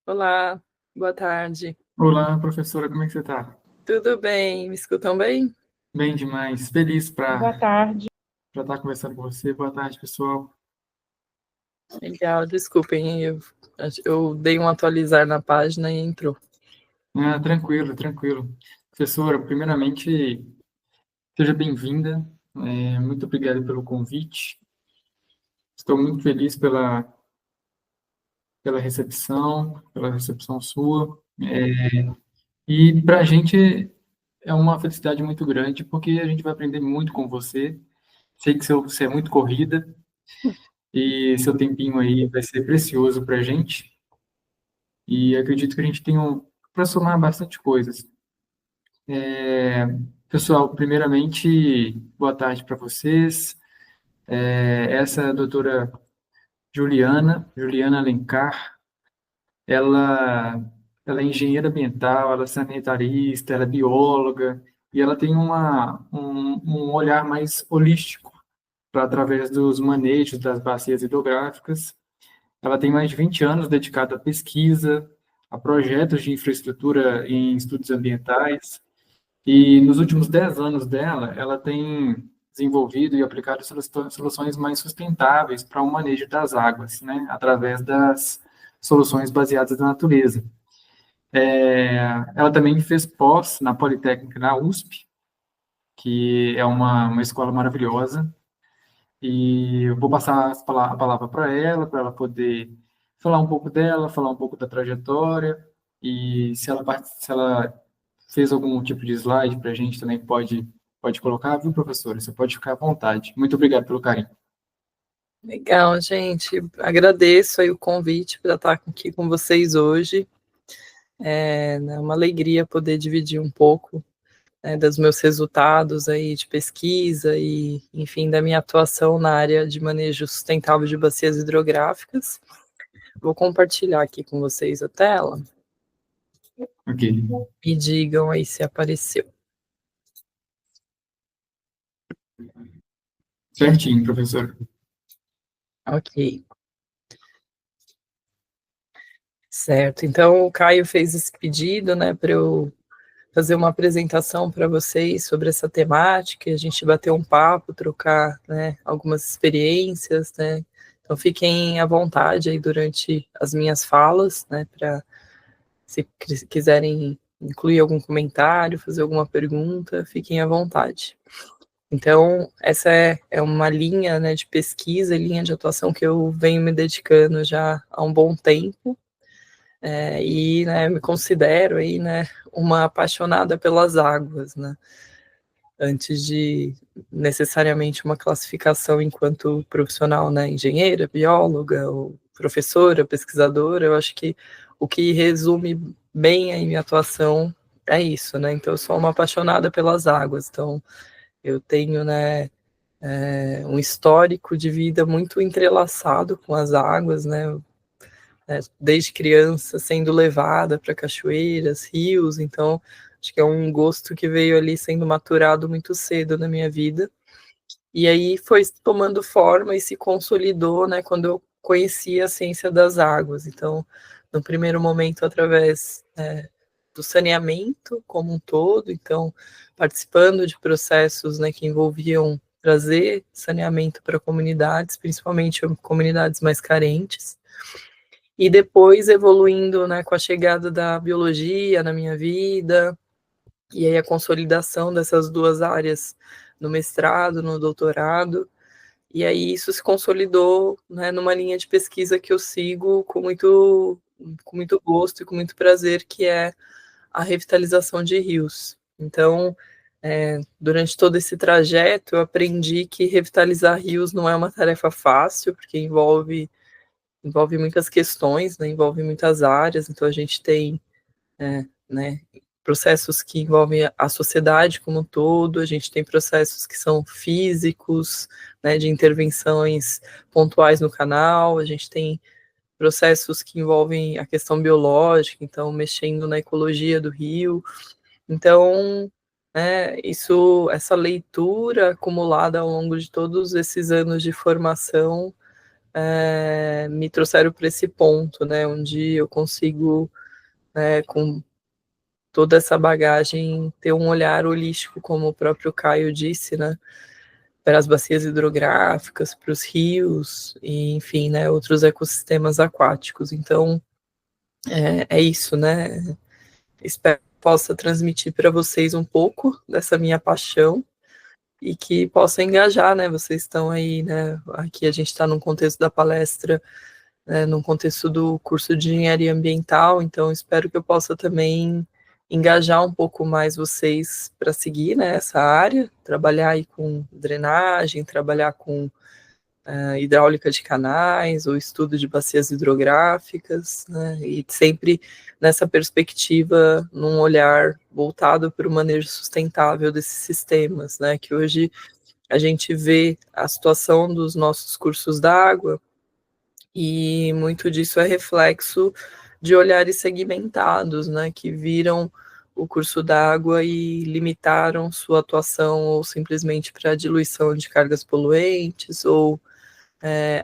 Olá, boa tarde. Olá, professora, como é que você está? Tudo bem? Me escutam bem? Bem demais, feliz Boa para tarde. estar conversando com você. Boa tarde, pessoal. Legal, desculpem, eu dei um atualizar na página e entrou. Tranquilo, tranquilo. Professora, primeiramente, seja bem-vinda. Muito obrigado pelo convite. Estou muito feliz pela recepção sua. E para a gente é uma felicidade muito grande, porque a gente vai aprender muito com você. Sei que você é muito corrida e seu tempinho aí vai ser precioso para a gente. E acredito que a gente tem para somar bastante coisas. Pessoal, primeiramente, boa tarde para vocês. Essa é a doutora Juliana Alencar. Ela, ela é engenheira ambiental, ela é sanitarista, ela é bióloga, e ela tem um olhar mais holístico através dos manejos das bacias hidrográficas. Ela tem mais de 20 anos dedicada à pesquisa, a projetos de infraestrutura em estudos ambientais, e nos últimos 10 anos dela, ela tem desenvolvido e aplicado soluções mais sustentáveis para o manejo das águas, né, através das soluções baseadas na natureza. Ela também fez pós na Politécnica, na USP, que é uma escola maravilhosa, e eu vou passar a palavra para ela poder falar um pouco dela, falar um pouco da trajetória, e se ela fez algum tipo de slide para a gente também pode colocar, viu, professora? Você pode ficar à vontade. Muito obrigado pelo carinho. Legal, gente. Agradeço aí o convite para estar aqui com vocês hoje. É uma alegria poder dividir um pouco, né, dos meus resultados aí de pesquisa e, enfim, da minha atuação na área de manejo sustentável de bacias hidrográficas. Vou compartilhar aqui com vocês a tela. Ok. Me digam aí se apareceu. Certinho, professor. Ok. Certo. Então, o Caio fez esse pedido, né, para eu fazer uma apresentação para vocês sobre essa temática, a gente bater um papo, trocar, né, algumas experiências, né. Então, fiquem à vontade aí durante as minhas falas, né, para se quiserem incluir algum comentário, fazer alguma pergunta, fiquem à vontade. Então, essa é uma linha, né, de pesquisa, linha de atuação que eu venho me dedicando já há um bom tempo, e, né, me considero aí, né, uma apaixonada pelas águas, né, antes de necessariamente uma classificação enquanto profissional, né, engenheira, bióloga, ou professora, pesquisadora, eu acho que o que resume bem a minha atuação é isso, né, então eu sou uma apaixonada pelas águas, então eu tenho, né, um histórico de vida muito entrelaçado com as águas, né, desde criança sendo levada para cachoeiras, rios, então acho que é um gosto que veio ali sendo maturado muito cedo na minha vida. E aí foi tomando forma e se consolidou, né, quando eu conheci a ciência das águas. Então, no primeiro momento, através do saneamento como um todo, então participando de processos, né, que envolviam trazer saneamento para comunidades, principalmente comunidades mais carentes, e depois evoluindo, né, com a chegada da biologia na minha vida, e aí a consolidação dessas duas áreas no mestrado, no doutorado, e aí isso se consolidou, né, numa linha de pesquisa que eu sigo com muito gosto e com muito prazer, que é a revitalização de rios. Então, durante todo esse trajeto, eu aprendi que revitalizar rios não é uma tarefa fácil, porque envolve muitas questões, né, envolve muitas áreas, então a gente tem, né, processos que envolvem a sociedade como um todo, a gente tem processos que são físicos, né, de intervenções pontuais no canal, a gente tem processos que envolvem a questão biológica, então mexendo na ecologia do rio, então, essa leitura acumulada ao longo de todos esses anos de formação me trouxeram para esse ponto, né, onde eu consigo, né, com toda essa bagagem, ter um olhar holístico, como o próprio Caio disse, né, para as bacias hidrográficas, para os rios, e, enfim, né, outros ecossistemas aquáticos. Então, é isso, né, espero que possa transmitir para vocês um pouco dessa minha paixão, e que possa engajar, né, vocês estão aí, né, aqui a gente está num contexto da palestra, num contexto do curso de engenharia ambiental, então espero que eu possa também engajar um pouco mais vocês para seguir, né, essa área, trabalhar aí com drenagem, trabalhar com hidráulica de canais, ou estudo de bacias hidrográficas, né, e sempre nessa perspectiva, num olhar voltado para o manejo sustentável desses sistemas, né, que hoje a gente vê a situação dos nossos cursos d'água, e muito disso é reflexo de olhares segmentados, né, que viram o curso d'água e limitaram sua atuação ou simplesmente para a diluição de cargas poluentes, ou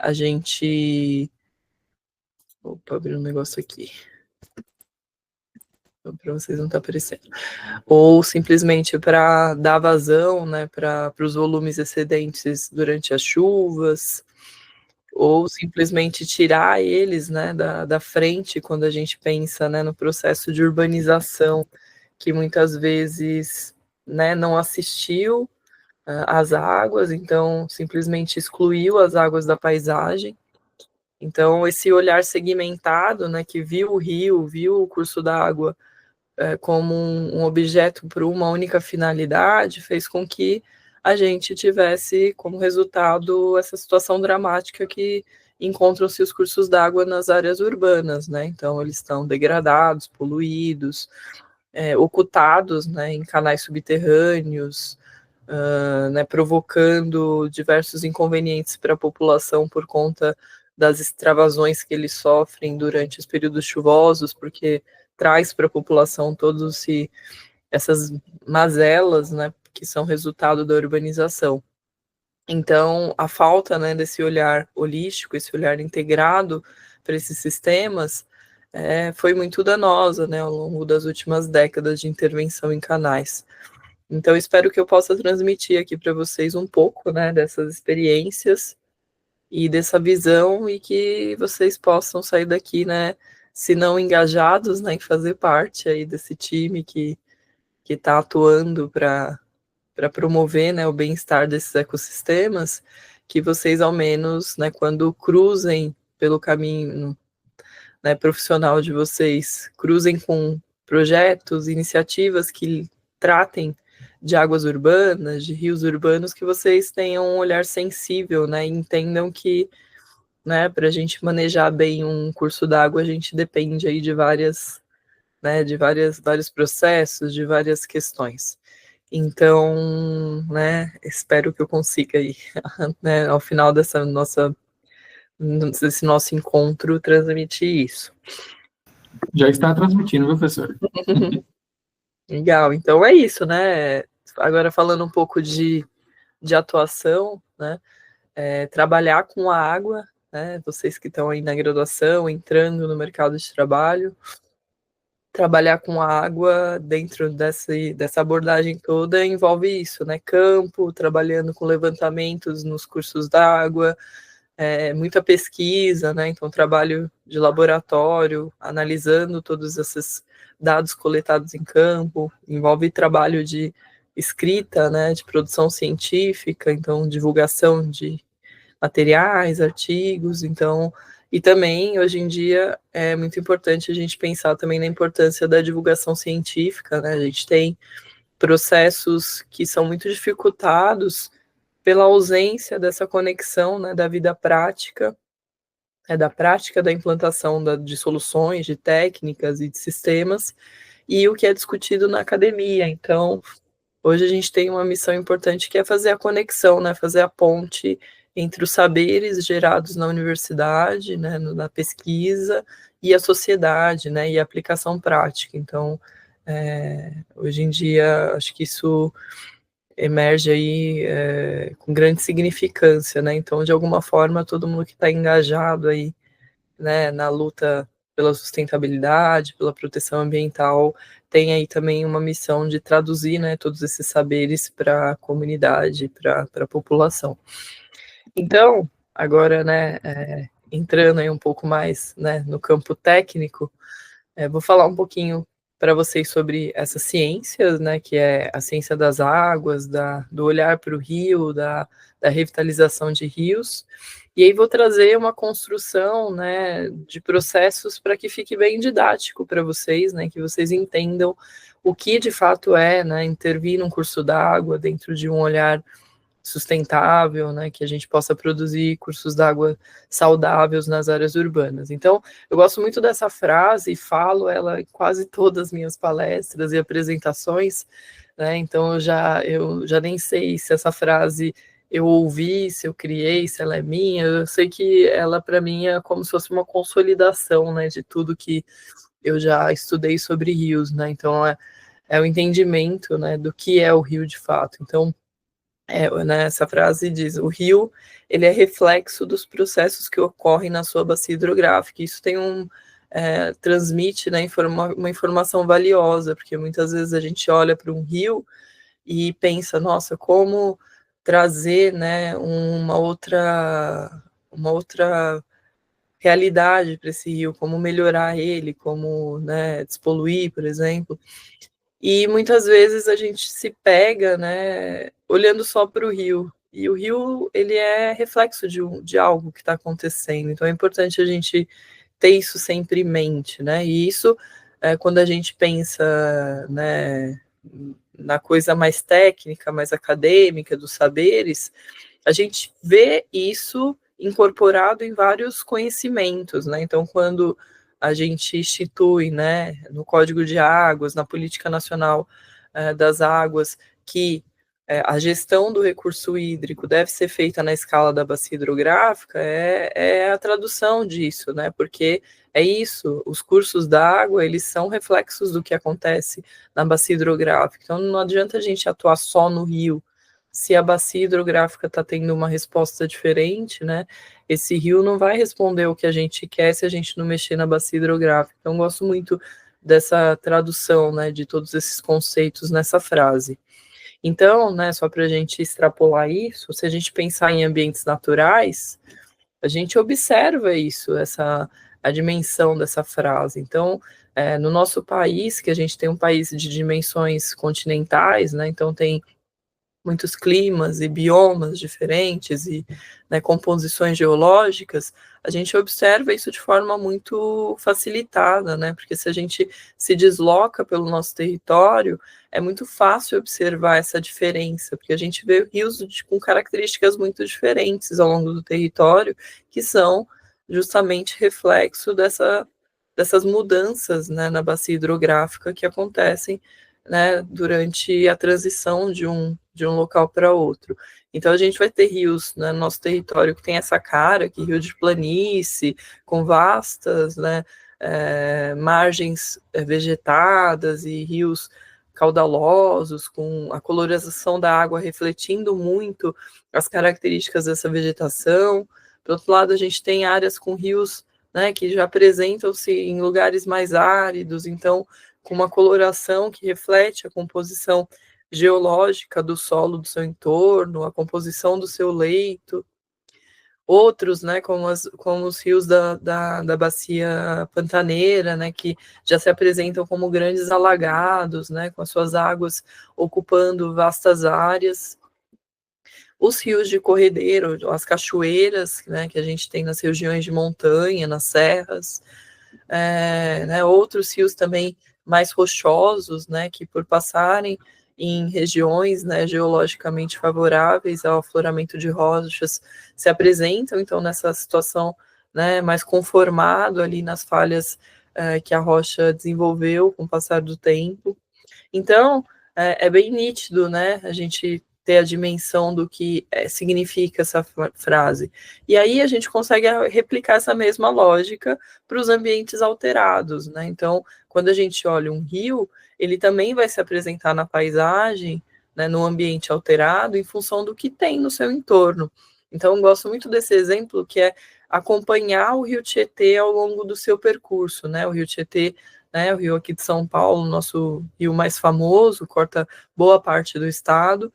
a gente... Opa, abri um negócio aqui. Para vocês não tá aparecendo. Ou simplesmente para dar vazão, né, para os volumes excedentes durante as chuvas, ou simplesmente tirar eles, né, da frente quando a gente pensa, né, no processo de urbanização, que muitas vezes, né, não assistiu às águas, então simplesmente excluiu as águas da paisagem. Então esse olhar segmentado, né, que viu o rio, viu o curso d'água como um objeto para uma única finalidade, fez com que a gente tivesse como resultado essa situação dramática que encontram-se os cursos d'água nas áreas urbanas, né? Então eles estão degradados, poluídos, ocultados, né, em canais subterrâneos, né, provocando diversos inconvenientes para a população por conta das extravasões que eles sofrem durante os períodos chuvosos, porque traz para a população todas essas mazelas, né, que são resultado da urbanização. Então, a falta, né, desse olhar holístico, esse olhar integrado para esses sistemas, foi muito danosa, né, ao longo das últimas décadas de intervenção em canais. Então, espero que eu possa transmitir aqui para vocês um pouco, né, dessas experiências e dessa visão, e que vocês possam sair daqui, né, se não engajados, né, em fazer parte aí desse time que está atuando para promover, né, o bem-estar desses ecossistemas, que vocês ao menos, né, quando cruzem pelo caminho, né, profissional de vocês, cruzem com projetos, iniciativas que tratem de águas urbanas, de rios urbanos, que vocês tenham um olhar sensível, né, e entendam que, né, para a gente manejar bem um curso d'água, a gente depende aí de várias, né, de vários processos, de várias questões. Então, né, espero que eu consiga aí, né, ao final desse nosso encontro, transmitir isso. Já está transmitindo, viu, professor? Legal, então é isso, né? Agora falando um pouco de atuação, né? Trabalhar com a água, né? Vocês que estão aí na graduação, entrando no mercado de trabalho, trabalhar com a água dentro dessa abordagem toda envolve isso, né? Campo, trabalhando com levantamentos nos cursos d'água, muita pesquisa, né? Então, trabalho de laboratório, analisando todos esses dados coletados em campo, envolve trabalho de escrita, né? De produção científica, então, divulgação de materiais, artigos, então, e também, hoje em dia, é muito importante a gente pensar também na importância da divulgação científica, né? A gente tem processos que são muito dificultados pela ausência dessa conexão, né, da vida prática, da prática da implantação de soluções, de técnicas e de sistemas, e o que é discutido na academia. Então, hoje a gente tem uma missão importante, que é fazer a conexão, né, fazer a ponte entre os saberes gerados na universidade, né, na pesquisa, e a sociedade, né, e a aplicação prática. Então, hoje em dia, acho que isso emerge aí com grande significância, né? Então, de alguma forma, todo mundo que está engajado aí, né, na luta pela sustentabilidade, pela proteção ambiental, tem aí também uma missão de traduzir, né, todos esses saberes para a comunidade, para a população. Então, agora, né, entrando aí um pouco mais, né, no campo técnico, vou falar um pouquinho para vocês sobre essas ciências, né, que é a ciência das águas, do olhar para o rio, da revitalização de rios, e aí vou trazer uma construção, né, de processos para que fique bem didático para vocês, né, que vocês entendam o que de fato é, né, intervir num curso d'água dentro de um olhar sustentável, né, que a gente possa produzir cursos d'água saudáveis nas áreas urbanas. Então, eu gosto muito dessa frase e falo ela em quase todas as minhas palestras e apresentações, né, então eu já nem sei se essa frase eu ouvi, se eu criei, se ela é minha, eu sei que ela para mim é como se fosse uma consolidação, né, de tudo que eu já estudei sobre rios, né, então é o entendimento, né, do que é o rio de fato. Então, né, essa frase diz: o rio ele é reflexo dos processos que ocorrem na sua bacia hidrográfica. Isso tem transmite, né, uma informação valiosa, porque muitas vezes a gente olha para um rio e pensa, nossa, como trazer, né, uma outra realidade para esse rio, como melhorar ele, como, né, despoluir, por exemplo. E muitas vezes a gente se pega, né, olhando só para o rio. E o rio, ele é reflexo de algo que está acontecendo. Então é importante a gente ter isso sempre em mente, né? E isso, quando a gente pensa, né, na coisa mais técnica, mais acadêmica, dos saberes, a gente vê isso incorporado em vários conhecimentos, né? Então, quando a gente institui, né, no Código de Águas, na Política Nacional das Águas, que a gestão do recurso hídrico deve ser feita na escala da bacia hidrográfica, é a tradução disso, né? Porque é isso, os cursos d'água, eles são reflexos do que acontece na bacia hidrográfica. Então, não adianta a gente atuar só no rio, se a bacia hidrográfica está tendo uma resposta diferente, né? Esse rio não vai responder o que a gente quer se a gente não mexer na bacia hidrográfica. Então, gosto muito dessa tradução, né, de todos esses conceitos nessa frase. Então, né, só para a gente extrapolar isso, se a gente pensar em ambientes naturais, a gente observa isso, a dimensão dessa frase. Então, no nosso país, que a gente tem um país de dimensões continentais, né, então tem muitos climas e biomas diferentes e, né, composições geológicas, a gente observa isso de forma muito facilitada, né? Porque se a gente se desloca pelo nosso território, é muito fácil observar essa diferença, porque a gente vê rios com características muito diferentes ao longo do território, que são justamente reflexo dessas mudanças, né, na bacia hidrográfica que acontecem, né, durante a transição de um local para outro. Então, a gente vai ter rios, né, no nosso território que tem essa cara, que rio de planície, com vastas, né, margens vegetadas e rios caudalosos, com a colorização da água refletindo muito as características dessa vegetação. Por outro lado, a gente tem áreas com rios, né, que já apresentam-se em lugares mais áridos, então com uma coloração que reflete a composição geológica do solo do seu entorno, a composição do seu leito. Outros, né, como os rios da bacia pantaneira, né, que já se apresentam como grandes alagados, né, com as suas águas ocupando vastas áreas. Os rios de corredeiro, as cachoeiras, né, que a gente tem nas regiões de montanha, nas serras, né, outros rios também mais rochosos, né, que por passarem em regiões, né, geologicamente favoráveis ao afloramento de rochas, se apresentam, então, nessa situação, né, mais conformado ali nas falhas que a rocha desenvolveu com o passar do tempo. Então, é bem nítido, né, a gente ter a dimensão do que significa essa frase. E aí a gente consegue replicar essa mesma lógica para os ambientes alterados, né? Então, quando a gente olha um rio, ele também vai se apresentar na paisagem, né, no ambiente alterado em função do que tem no seu entorno. Então, eu gosto muito desse exemplo, que é acompanhar o Rio Tietê ao longo do seu percurso, né? O Rio Tietê, né, o rio aqui de São Paulo, nosso rio mais famoso, corta boa parte do estado.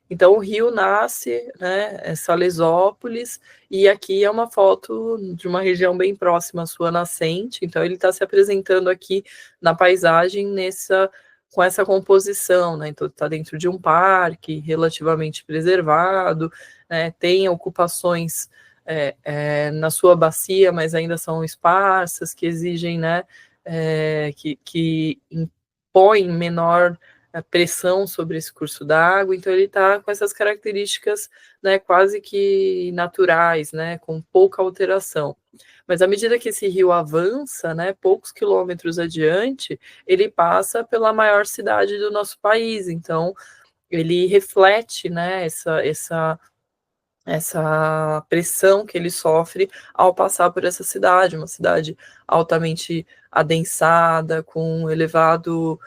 Então, o rio nasce, né, é Salesópolis, e aqui é uma foto de uma região bem próxima à sua nascente, então ele está se apresentando aqui na paisagem com essa composição, né, então está dentro de um parque relativamente preservado, né, tem ocupações na sua bacia, mas ainda são esparsas, que exigem, né, que impõem menor pressão sobre esse curso d'água, então ele está com essas características, né, quase que naturais, né, com pouca alteração. Mas à medida que esse rio avança, né, poucos quilômetros adiante, ele passa pela maior cidade do nosso país, então ele reflete, né, essa pressão que ele sofre ao passar por essa cidade, uma cidade altamente adensada, com um elevado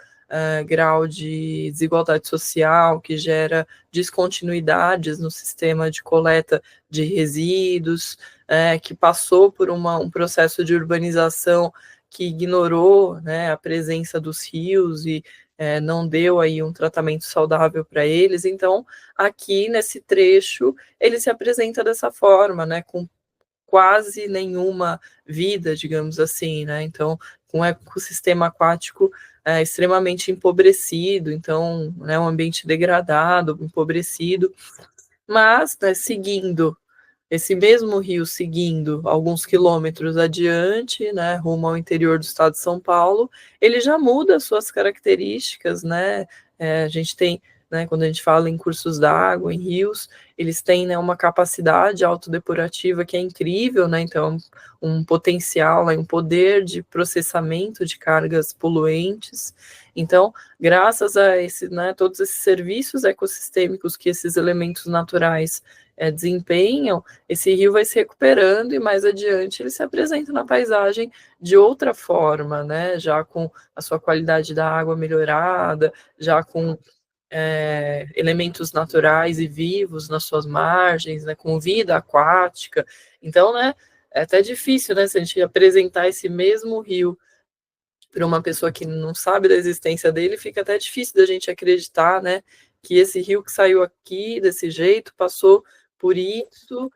grau de desigualdade social, que gera descontinuidades no sistema de coleta de resíduos, que passou por um processo de urbanização que ignorou, né, a presença dos rios e não deu aí um tratamento saudável para eles. Então, aqui nesse trecho, ele se apresenta dessa forma, né, com quase nenhuma vida, digamos assim, né, então, com um ecossistema aquático extremamente empobrecido, então, né, um ambiente degradado, empobrecido, mas, né, seguindo esse mesmo rio, seguindo alguns quilômetros adiante, né, rumo ao interior do estado de São Paulo, ele já muda suas características, né, a gente tem, né, quando a gente fala em cursos d'água, em rios, eles têm, né, uma capacidade autodepurativa que é incrível, né, então um potencial, né, um poder de processamento de cargas poluentes. Então, graças a né, todos esses serviços ecossistêmicos que esses elementos naturais desempenham, esse rio vai se recuperando e mais adiante ele se apresenta na paisagem de outra forma, né? Já com a sua qualidade da água melhorada, já com elementos naturais e vivos nas suas margens, né? Com vida aquática. Então, né? É até difícil, né? Se a gente apresentar esse mesmo rio para uma pessoa que não sabe da existência dele, fica até difícil da gente acreditar, né, que esse rio que saiu aqui desse jeito, passou por isso,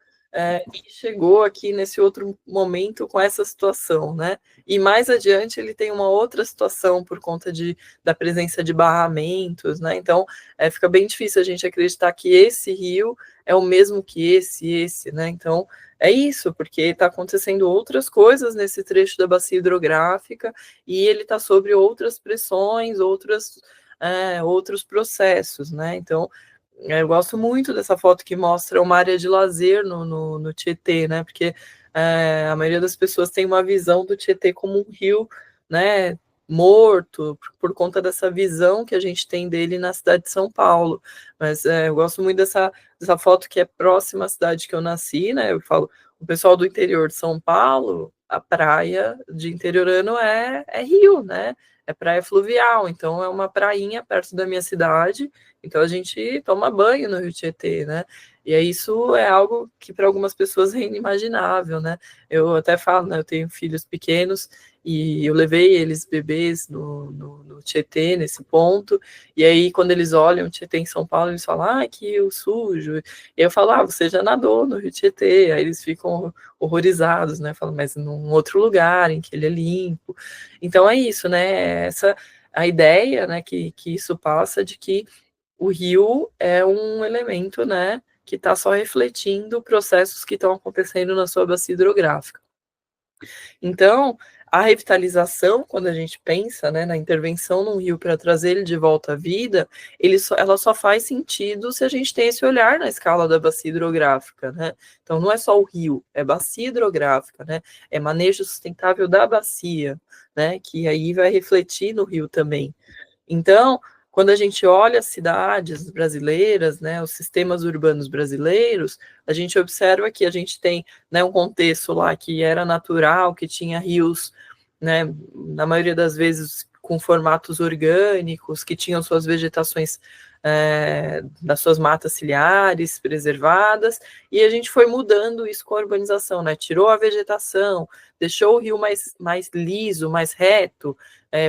e chegou aqui nesse outro momento com essa situação, né? E mais adiante ele tem uma outra situação por conta da presença de barramentos, né? Então, fica bem difícil a gente acreditar que esse rio é o mesmo que esse, né? Então, é isso, porque está acontecendo outras coisas nesse trecho da bacia hidrográfica e ele está sobre outras pressões, outros processos, né? Então, eu gosto muito dessa foto que mostra uma área de lazer no Tietê, né? Porque a maioria das pessoas tem uma visão do Tietê como um rio, né? Morto, por conta dessa visão que a gente tem dele na cidade de São Paulo. Mas eu gosto muito dessa foto que é próxima à cidade que eu nasci, né? Eu falo, o pessoal do interior de São Paulo, a praia de interiorano é rio, né? É praia fluvial, então é uma prainha perto da minha cidade, então a gente toma banho no Rio Tietê, né? E isso é algo que para algumas pessoas é inimaginável, né? Eu até falo, né? Eu tenho filhos pequenos e eu levei eles bebês no Tietê, nesse ponto, e aí quando eles olham o Tietê em São Paulo, eles falam, que rio sujo. E eu falo, você já nadou no Rio Tietê, aí eles ficam horrorizados, né? Falam, mas num outro lugar em que ele é limpo. Então é isso, né? A ideia, né, que isso passa de que o rio é um elemento, né, que está só refletindo processos que estão acontecendo na sua bacia hidrográfica. Então, a revitalização, quando a gente pensa, né, na intervenção num rio para trazer ele de volta à vida, ela só faz sentido se a gente tem esse olhar na escala da bacia hidrográfica, né? Então, não é só o rio, é bacia hidrográfica, né? É manejo sustentável da bacia, né? Que aí vai refletir no rio também. Então, quando a gente olha as cidades brasileiras, né, os sistemas urbanos brasileiros, a gente observa que a gente tem, né, um contexto lá que era natural, que tinha rios, né, na maioria das vezes com formatos orgânicos, que tinham suas vegetações das suas matas ciliares preservadas, e a gente foi mudando isso com a urbanização, né? Tirou a vegetação, deixou o rio mais liso, mais reto,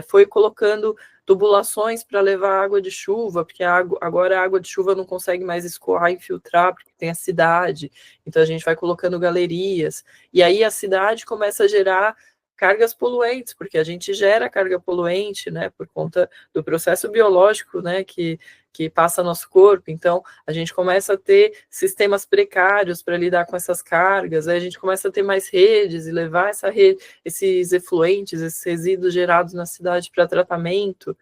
foi colocando tubulações para levar água de chuva, porque agora a água de chuva não consegue mais escoar e infiltrar, porque tem a cidade, então a gente vai colocando galerias, e aí a cidade começa a gerar cargas poluentes, porque a gente gera carga poluente, né, por conta do processo biológico, né, que passa nosso corpo. Então, a gente começa a ter sistemas precários para lidar com essas cargas, aí a gente começa a ter mais redes e levar esses efluentes, esses resíduos gerados na cidade para tratamento,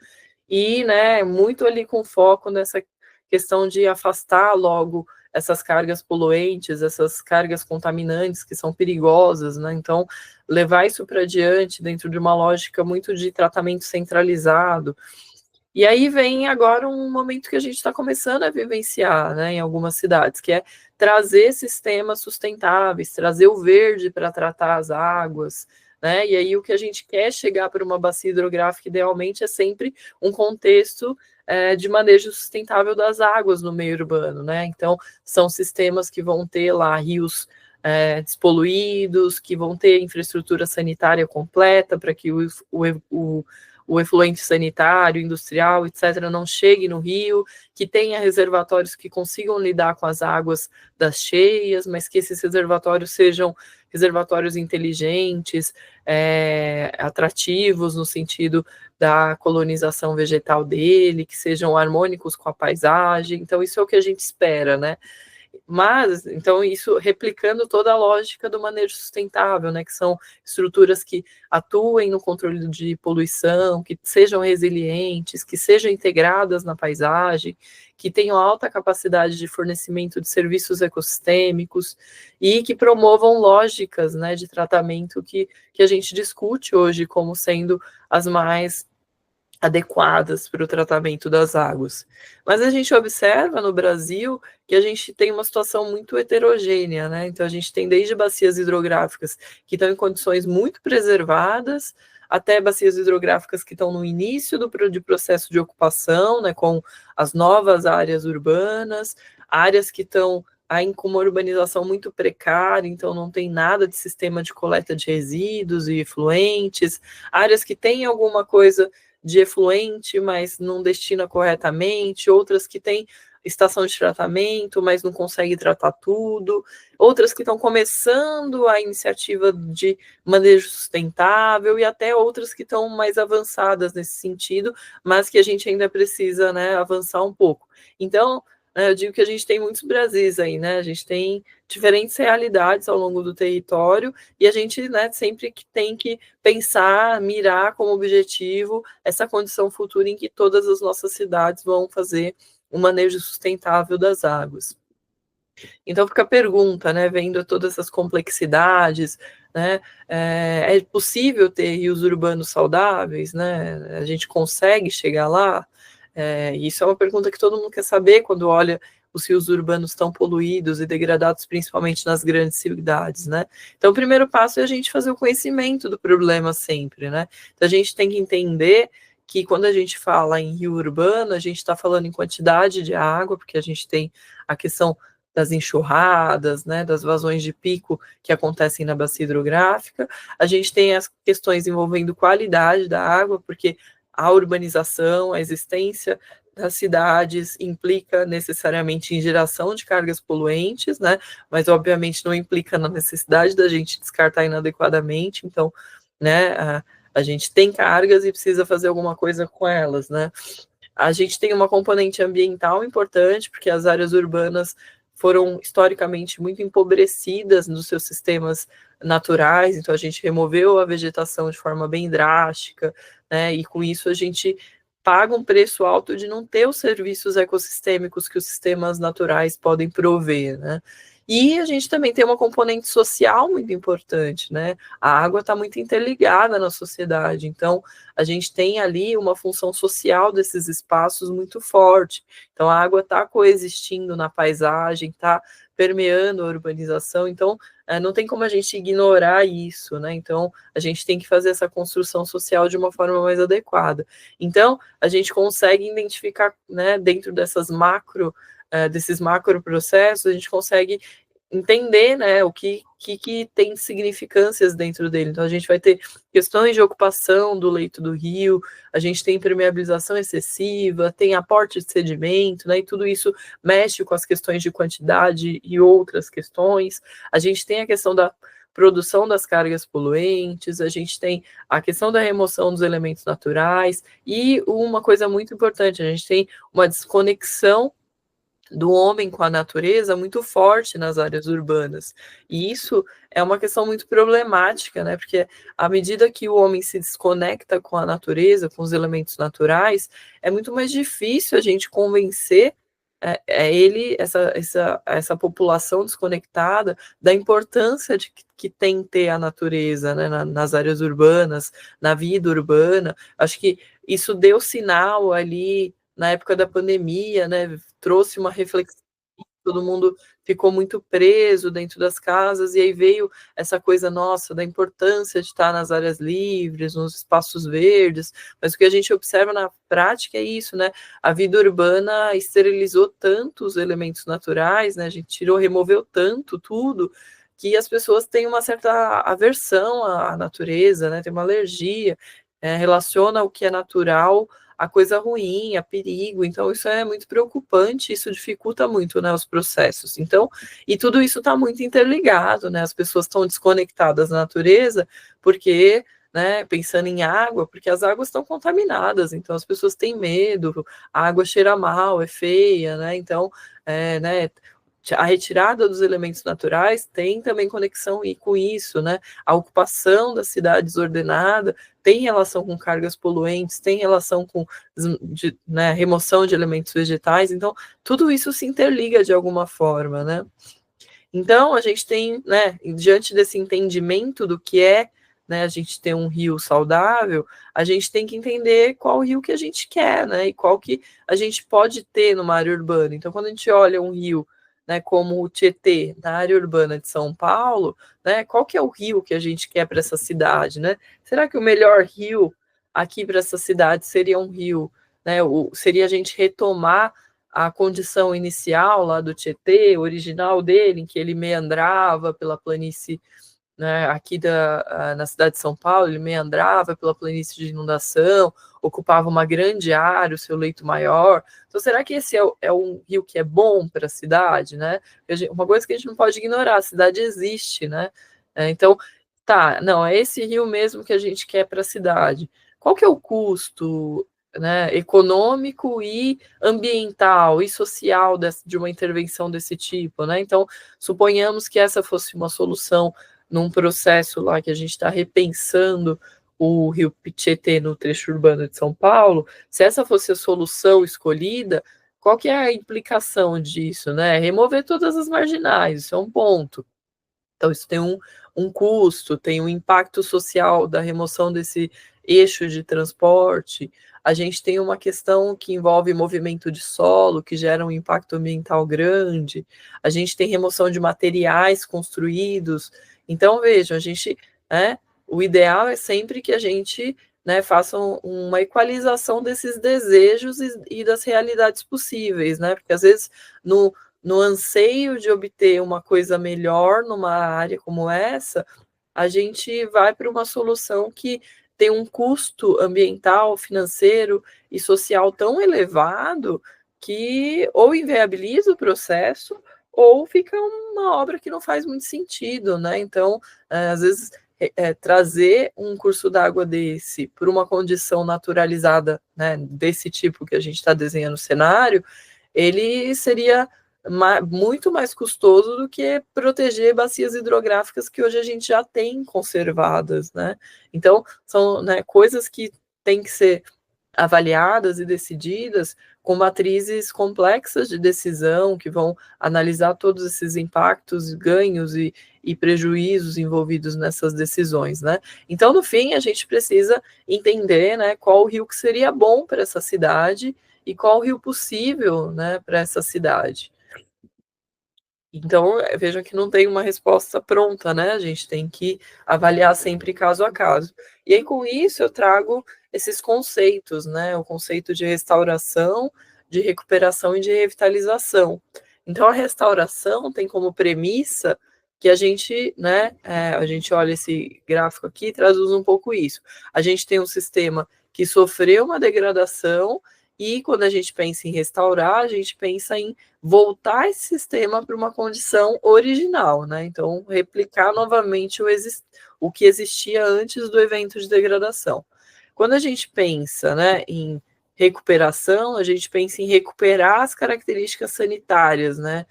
e, né, muito ali com foco nessa questão de afastar logo essas cargas poluentes, essas cargas contaminantes que são perigosas, né? Então, levar isso para diante dentro de uma lógica muito de tratamento centralizado. E aí vem agora um momento que a gente está começando a vivenciar, né, em algumas cidades, que é trazer sistemas sustentáveis, trazer o verde para tratar as águas, né? E aí o que a gente quer chegar para uma bacia hidrográfica, idealmente, é sempre um contexto de manejo sustentável das águas no meio urbano, né? Então, são sistemas que vão ter lá rios despoluídos, que vão ter infraestrutura sanitária completa para que o efluente sanitário, industrial, etc., não chegue no rio, que tenha reservatórios que consigam lidar com as águas das cheias, mas que esses reservatórios sejam reservatórios inteligentes, atrativos no sentido da colonização vegetal dele, que sejam harmônicos com a paisagem. Então, isso é o que a gente espera, né? Mas, então, isso replicando toda a lógica do manejo sustentável, né, que são estruturas que atuem no controle de poluição, que sejam resilientes, que sejam integradas na paisagem, que tenham alta capacidade de fornecimento de serviços ecossistêmicos e que promovam lógicas, né, de tratamento que a gente discute hoje como sendo as mais adequadas para o tratamento das águas. Mas a gente observa no Brasil que a gente tem uma situação muito heterogênea, né? Então a gente tem desde bacias hidrográficas que estão em condições muito preservadas, até bacias hidrográficas que estão no início de processo de ocupação, né, com as novas áreas urbanas, áreas que estão aí com uma urbanização muito precária, então não tem nada de sistema de coleta de resíduos e efluentes, áreas que têm alguma coisa de efluente, mas não destina corretamente, outras que têm estação de tratamento, mas não consegue tratar tudo, outras que estão começando a iniciativa de manejo sustentável, e até outras que estão mais avançadas nesse sentido, mas que a gente ainda precisa, né, avançar um pouco. Então, eu digo que a gente tem muitos Brasis aí, né? A gente tem diferentes realidades ao longo do território e a gente, né, sempre que tem que pensar, mirar como objetivo essa condição futura em que todas as nossas cidades vão fazer um manejo sustentável das águas. Então fica a pergunta, né, vendo todas essas complexidades, né, é possível ter rios urbanos saudáveis, né? A gente consegue chegar lá? Isso é uma pergunta que todo mundo quer saber quando olha os rios urbanos tão poluídos e degradados, principalmente nas grandes cidades, né? Então, o primeiro passo é a gente fazer o conhecimento do problema sempre, né? Então, a gente tem que entender que quando a gente fala em rio urbano, a gente está falando em quantidade de água, porque a gente tem a questão das enxurradas, né, das vazões de pico que acontecem na bacia hidrográfica, a gente tem as questões envolvendo qualidade da água, porque a urbanização, a existência das cidades implica necessariamente em geração de cargas poluentes, né, mas obviamente não implica na necessidade da gente descartar inadequadamente, então, né, a gente tem cargas e precisa fazer alguma coisa com elas, né. A gente tem uma componente ambiental importante, porque as áreas urbanas foram historicamente muito empobrecidas nos seus sistemas naturais, então a gente removeu a vegetação de forma bem drástica, né, e com isso a gente paga um preço alto de não ter os serviços ecossistêmicos que os sistemas naturais podem prover, né. E a gente também tem uma componente social muito importante, né? A água está muito interligada na sociedade, então a gente tem ali uma função social desses espaços muito forte. Então a água está coexistindo na paisagem, está permeando a urbanização, então não tem como a gente ignorar isso, né? Então a gente tem que fazer essa construção social de uma forma mais adequada. Então a gente consegue identificar, né, dentro desses macro processos, a gente consegue entender, né, o que tem significâncias dentro dele. Então, a gente vai ter questões de ocupação do leito do rio, a gente tem permeabilização excessiva, tem aporte de sedimento, né, e tudo isso mexe com as questões de quantidade e outras questões. A gente tem a questão da produção das cargas poluentes, a gente tem a questão da remoção dos elementos naturais, e uma coisa muito importante, a gente tem uma desconexão do homem com a natureza muito forte nas áreas urbanas. E isso é uma questão muito problemática, né? Porque à medida que o homem se desconecta com a natureza, com os elementos naturais, é muito mais difícil a gente convencer essa população desconectada da importância que tem ter a natureza, né, nas áreas urbanas, na vida urbana. Acho que isso deu sinal ali na época da pandemia, né, trouxe uma reflexão, todo mundo ficou muito preso dentro das casas, e aí veio essa coisa nossa da importância de estar nas áreas livres, nos espaços verdes, mas o que a gente observa na prática é isso, né? A vida urbana esterilizou tanto os elementos naturais, né? A gente removeu tanto tudo, que as pessoas têm uma certa aversão à natureza, né? Tem uma alergia, relaciona o que é natural a coisa ruim, a perigo, então isso é muito preocupante, isso dificulta muito, né, os processos. Então, e tudo isso está muito interligado, né, as pessoas estão desconectadas da natureza, porque, né, pensando em água, porque as águas estão contaminadas, então as pessoas têm medo, a água cheira mal, é feia, né, então, né, a retirada dos elementos naturais tem também conexão com isso, né? A ocupação da cidade desordenada tem relação com cargas poluentes, tem relação com né, remoção de elementos vegetais, então tudo isso se interliga de alguma forma, né? Então a gente tem, né, diante desse entendimento do que é, né, a gente ter um rio saudável, a gente tem que entender qual rio que a gente quer, né, e qual que a gente pode ter numa área urbana. Então, quando a gente olha um rio, né, como o Tietê, na área urbana de São Paulo, né, qual que é o rio que a gente quer para essa cidade, né? Será que o melhor rio aqui para essa cidade seria um rio, né, seria a gente retomar a condição inicial lá do Tietê, original dele, em que ele meandrava pela planície, né, aqui na cidade de São Paulo, ele meandrava pela planície de inundação, ocupava uma grande área, o seu leito maior. Então, será que esse é um rio que é bom para a cidade, né? Uma coisa que a gente não pode ignorar, a cidade existe, né? Então, tá, não, é esse rio mesmo que a gente quer para a cidade. Qual que é o custo, né, econômico e ambiental e social de uma intervenção desse tipo, né? Então, suponhamos que essa fosse uma solução num processo lá que a gente está repensando o Rio Tietê no trecho urbano de São Paulo, se essa fosse a solução escolhida, qual que é a implicação disso, né? Remover todas as marginais, isso é um ponto. Então, isso tem um custo, tem um impacto social da remoção desse eixo de transporte. A gente tem uma questão que envolve movimento de solo, que gera um impacto ambiental grande. A gente tem remoção de materiais construídos. Então, vejam, a gente, né, o ideal é sempre que a gente, né, faça uma equalização desses desejos e das realidades possíveis, né? Porque às vezes no anseio de obter uma coisa melhor numa área como essa, a gente vai para uma solução que tem um custo ambiental, financeiro e social tão elevado que ou inviabiliza o processo ou fica uma obra que não faz muito sentido, né? Então, às vezes, trazer um curso d'água desse por uma condição naturalizada, né, desse tipo que a gente está desenhando no cenário, ele seria muito mais custoso do que proteger bacias hidrográficas que hoje a gente já tem conservadas, né? Então, são, né, coisas que têm que ser avaliadas e decididas com matrizes complexas de decisão, que vão analisar todos esses impactos, ganhos e prejuízos envolvidos nessas decisões, né? Então, no fim, a gente precisa entender, né, qual o rio que seria bom para essa cidade e qual o rio possível, né, para essa cidade. Então, vejam que não tem uma resposta pronta, né? A gente tem que avaliar sempre caso a caso. E aí, com isso, eu trago esses conceitos, né? O conceito de restauração, de recuperação e de revitalização. Então, a restauração tem como premissa que a gente, né? A gente olha esse gráfico aqui e traduz um pouco isso. A gente tem um sistema que sofreu uma degradação e quando a gente pensa em restaurar, a gente pensa em voltar esse sistema para uma condição original, né? Então, replicar novamente o que existia antes do evento de degradação. Quando a gente pensa, né, em recuperação, a gente pensa em recuperar as características sanitárias, né,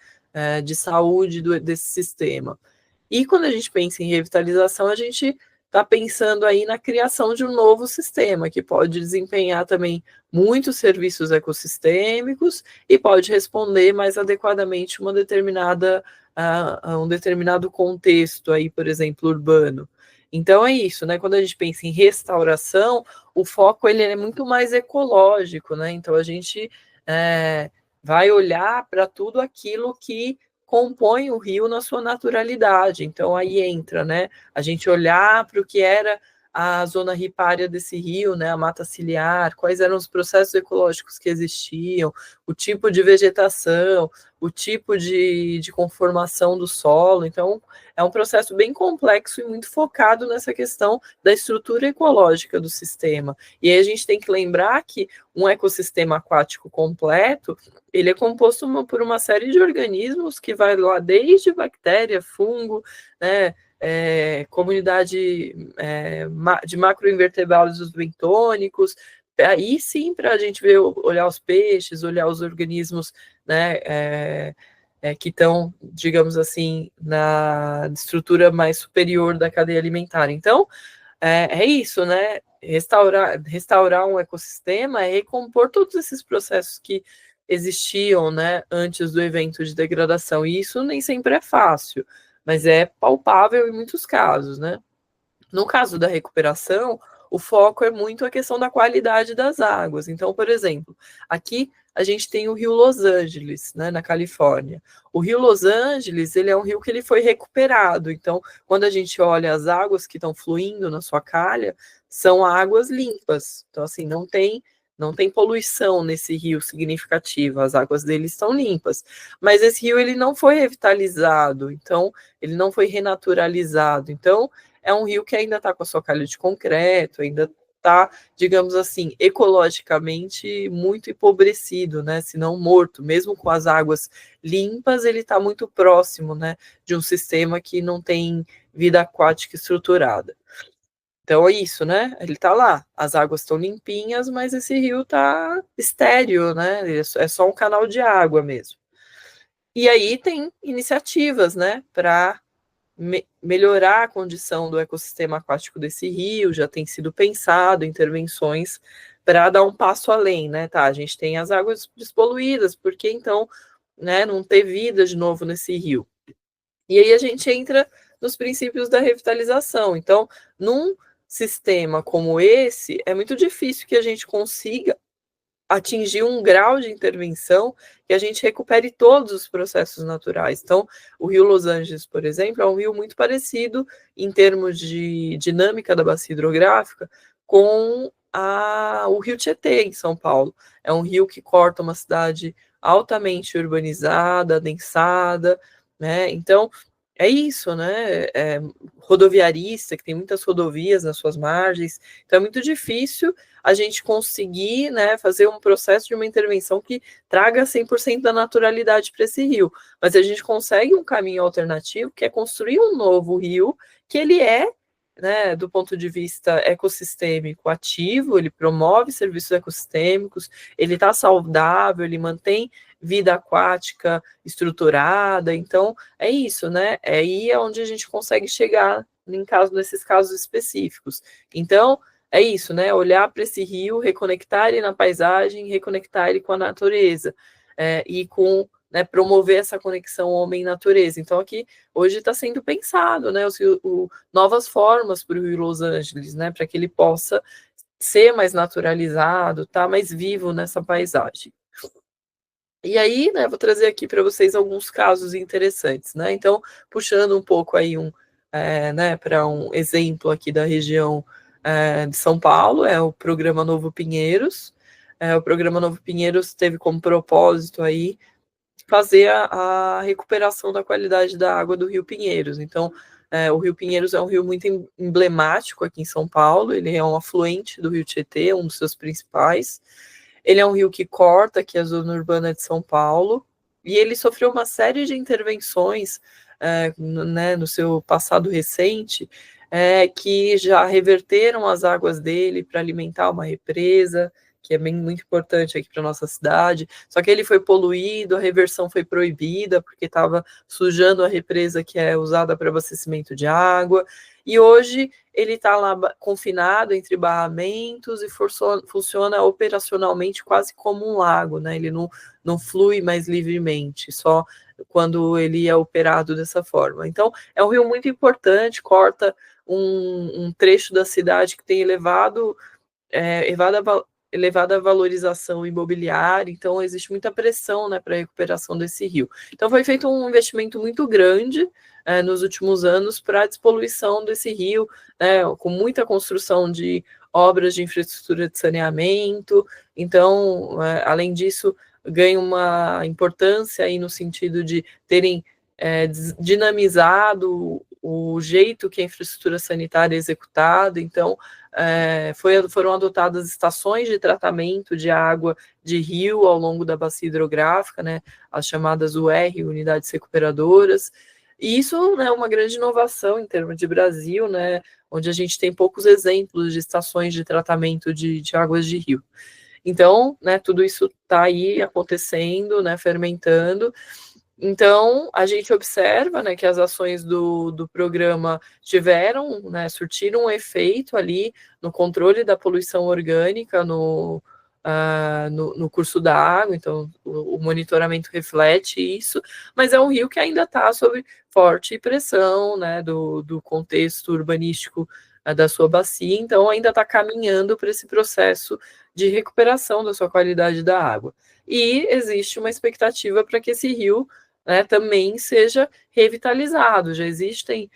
de saúde desse sistema. E quando a gente pensa em revitalização, a gente está pensando aí na criação de um novo sistema, que pode desempenhar também muitos serviços ecossistêmicos e pode responder mais adequadamente uma determinada, a um determinado contexto aí, por exemplo, urbano. Então é isso, né? Quando a gente pensa em restauração, o foco ele é muito mais ecológico, né? Então a gente vai olhar para tudo aquilo que compõe o rio na sua naturalidade. Então aí entra, né, a gente olhar para o que era a zona ripária desse rio, né, a mata ciliar, quais eram os processos ecológicos que existiam, o tipo de vegetação, o tipo de conformação do solo. Então, é um processo bem complexo e muito focado nessa questão da estrutura ecológica do sistema. E aí a gente tem que lembrar que um ecossistema aquático completo, ele é composto por uma série de organismos que vai lá desde bactéria, fungo, né, comunidade de macroinvertebrados bentônicos. Aí sim, para a gente ver, olhar os peixes, olhar os organismos, né, que estão, digamos assim, na estrutura mais superior da cadeia alimentar. Então, é isso, né? Restaurar um ecossistema é recompor todos esses processos que existiam, né, antes do evento de degradação. E isso nem sempre é fácil, mas é palpável em muitos casos, né? No caso da recuperação, o foco é muito a questão da qualidade das águas. Então, por exemplo, aqui a gente tem o rio Los Angeles, né, na Califórnia. O rio Los Angeles, ele é um rio que ele foi recuperado. Então, quando a gente olha as águas que estão fluindo na sua calha, são águas limpas. Então, assim, não tem poluição nesse rio significativa, as águas dele estão limpas. Mas esse rio ele não foi revitalizado, então ele não foi renaturalizado. Então, é um rio que ainda está com a sua calha de concreto, ainda está, digamos assim, ecologicamente muito empobrecido, né? Se não morto, mesmo com as águas limpas, ele está muito próximo, né, de um sistema que não tem vida aquática estruturada. Então é isso, né? Ele está lá, as águas estão limpinhas, mas esse rio está estéril, né? É só um canal de água mesmo. E aí tem iniciativas, né, para melhorar a condição do ecossistema aquático desse rio, já tem sido pensado intervenções para dar um passo além, né? Tá, a gente tem as águas despoluídas, por que então, né, não ter vida de novo nesse rio? E aí a gente entra nos princípios da revitalização. Então, num sistema como esse, é muito difícil que a gente consiga atingir um grau de intervenção que a gente recupere todos os processos naturais. Então, o Rio Los Angeles, por exemplo, é um rio muito parecido em termos de dinâmica da bacia hidrográfica com o Rio Tietê, em São Paulo. É um rio que corta uma cidade altamente urbanizada, adensada, né? Então, é isso, né? Rodoviarista, que tem muitas rodovias nas suas margens, então é muito difícil a gente conseguir, né, fazer um processo de uma intervenção que traga 100% da naturalidade para esse rio, mas a gente consegue um caminho alternativo, que é construir um novo rio, que ele é, né, do ponto de vista ecossistêmico ativo, ele promove serviços ecossistêmicos, ele está saudável, ele mantém vida aquática estruturada, então é isso, né? É aí onde a gente consegue chegar nesses casos específicos. Então, é isso, né? Olhar para esse rio, reconectar ele na paisagem, reconectar ele com a natureza, e com, né, promover essa conexão homem-natureza. Então, aqui, hoje está sendo pensado, né, novas formas para o Rio Los Angeles, né, para que ele possa ser mais naturalizado, tá mais vivo nessa paisagem. E aí, né, vou trazer aqui para vocês alguns casos interessantes, né? Então, puxando um pouco aí né, para um exemplo aqui da região de São Paulo, é o programa Novo Pinheiros. O programa Novo Pinheiros teve como propósito aí fazer a recuperação da qualidade da água do Rio Pinheiros. Então, o Rio Pinheiros é um rio muito emblemático aqui em São Paulo, ele é um afluente do Rio Tietê, um dos seus principais. Ele é um rio que corta aqui a zona urbana de São Paulo, e ele sofreu uma série de intervenções né, no seu passado recente, que já reverteram as águas dele para alimentar uma represa, que é bem muito importante aqui para nossa cidade. Só que ele foi poluído, a reversão foi proibida, porque estava sujando a represa que é usada para abastecimento de água. E hoje ele está lá confinado entre barramentos e funciona operacionalmente quase como um lago, né? Ele não flui mais livremente, só quando ele é operado dessa forma. Então, é um rio muito importante, corta um trecho da cidade que tem elevada valorização imobiliária, então existe muita pressão, né, para a recuperação desse rio. Então foi feito um investimento muito grande nos últimos anos para a despoluição desse rio, né, com muita construção de obras de infraestrutura de saneamento. Então, além disso, ganha uma importância aí no sentido de terem dinamizado o jeito que a infraestrutura sanitária é executada. Então, foram adotadas estações de tratamento de água de rio ao longo da bacia hidrográfica, né, as chamadas UR, unidades recuperadoras. E isso, né, é uma grande inovação em termos de Brasil, né, onde a gente tem poucos exemplos de estações de tratamento de águas de rio. Então, né, tudo isso está aí acontecendo, né, fermentando. Então, a gente observa, né, que as ações do programa surtiram um efeito ali no controle da poluição orgânica no curso da água, então o monitoramento reflete isso, mas é um rio que ainda está sob forte pressão, né, do contexto urbanístico da sua bacia, então ainda está caminhando para esse processo de recuperação da sua qualidade da água. E existe uma expectativa para que esse rio, né, também seja revitalizado. Já existem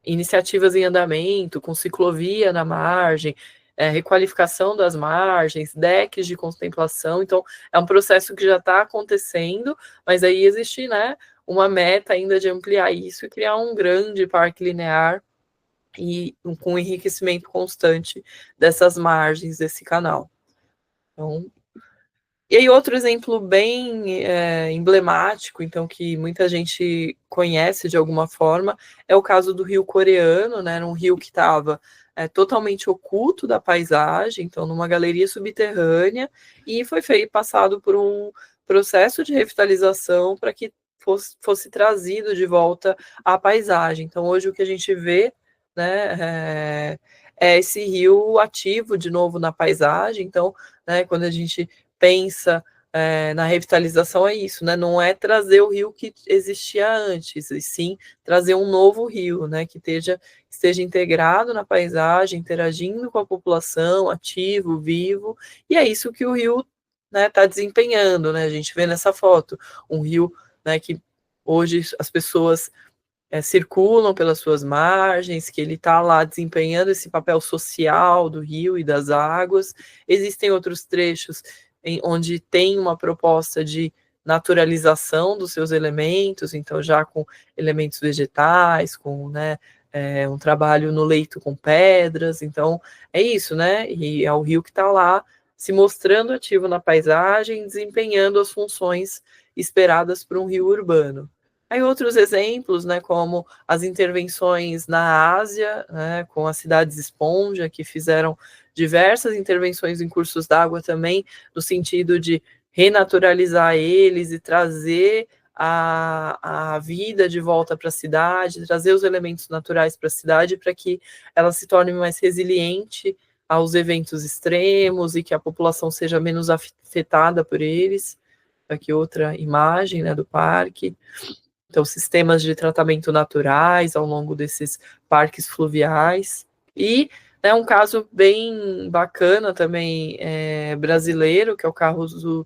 iniciativas em andamento, com ciclovia na margem, requalificação das margens, decks de contemplação. Então, é um processo que já está acontecendo, mas aí existe, né, uma meta ainda de ampliar isso e criar um grande parque linear e com enriquecimento constante dessas margens desse canal. Então, e aí, outro exemplo bem emblemático, então, que muita gente conhece de alguma forma, é o caso do rio Coreano, né? Era um rio que estava totalmente oculto da paisagem, então, numa galeria subterrânea, e foi passado por um processo de revitalização para que fosse trazido de volta à paisagem. Então, hoje o que a gente vê, né, é esse rio ativo de novo na paisagem. Então, né, quando a gente pensa na revitalização, é isso, né? Não é trazer o rio que existia antes, e sim trazer um novo rio, né? Que esteja integrado na paisagem, interagindo com a população, ativo, vivo, e é isso que o rio, né, está desempenhando, né? A gente vê nessa foto um rio, né, que hoje as pessoas circulam pelas suas margens, que ele está lá desempenhando esse papel social do rio e das águas. Existem outros trechos onde tem uma proposta de naturalização dos seus elementos, então já com elementos vegetais, com, né, um trabalho no leito com pedras. Então é isso, né? E é o rio que está lá se mostrando ativo na paisagem, desempenhando as funções esperadas para um rio urbano. Aí outros exemplos, né, como as intervenções na Ásia, né, com as cidades esponja, que fizeram diversas intervenções em cursos d'água também, no sentido de renaturalizar eles e trazer a vida de volta para a cidade, trazer os elementos naturais para a cidade para que ela se torne mais resiliente aos eventos extremos e que a população seja menos afetada por eles. Aqui outra imagem, né, do parque. Então, sistemas de tratamento naturais ao longo desses parques fluviais. E um caso bem bacana também brasileiro, que é o caso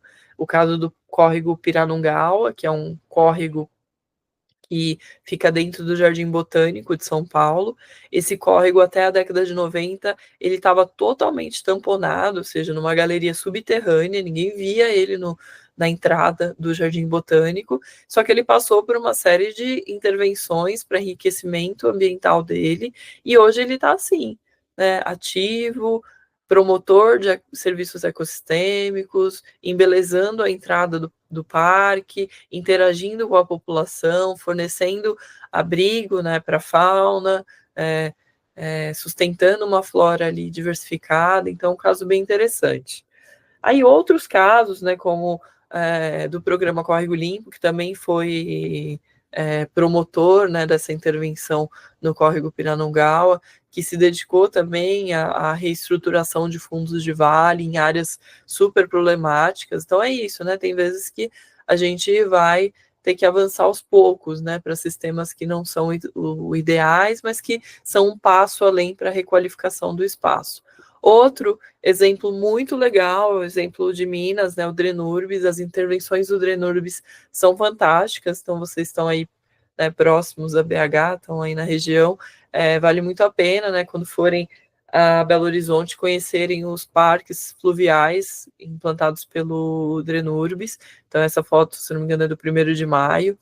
do córrego Piranungaua, que é um córrego que fica dentro do Jardim Botânico de São Paulo. Esse córrego, até a década de 90, ele estava totalmente tamponado, ou seja, numa galeria subterrânea, ninguém via ele na entrada do Jardim Botânico, só que ele passou por uma série de intervenções para enriquecimento ambiental dele, e hoje ele está assim, né, ativo, promotor de serviços ecossistêmicos, embelezando a entrada do parque, interagindo com a população, fornecendo abrigo, né, para a fauna, sustentando uma flora ali diversificada. Então, um caso bem interessante. Aí outros casos, né, como do programa Córrego Limpo, que também foi promotor, né, dessa intervenção no córrego Piranungaua, que se dedicou também à reestruturação de fundos de vale em áreas super problemáticas. Então é isso, né? Tem vezes que a gente vai ter que avançar aos poucos, né, para sistemas que não são o ideais, mas que são um passo além para a requalificação do espaço. Outro exemplo muito legal, o exemplo de Minas, né, o Drenurbis, as intervenções do Drenurbis são fantásticas, então vocês estão aí, né, próximos a BH, estão aí na região, vale muito a pena, né, quando forem a Belo Horizonte, conhecerem os parques fluviais implantados pelo Drenurbis. Então essa foto, se não me engano, é do 1º de maio,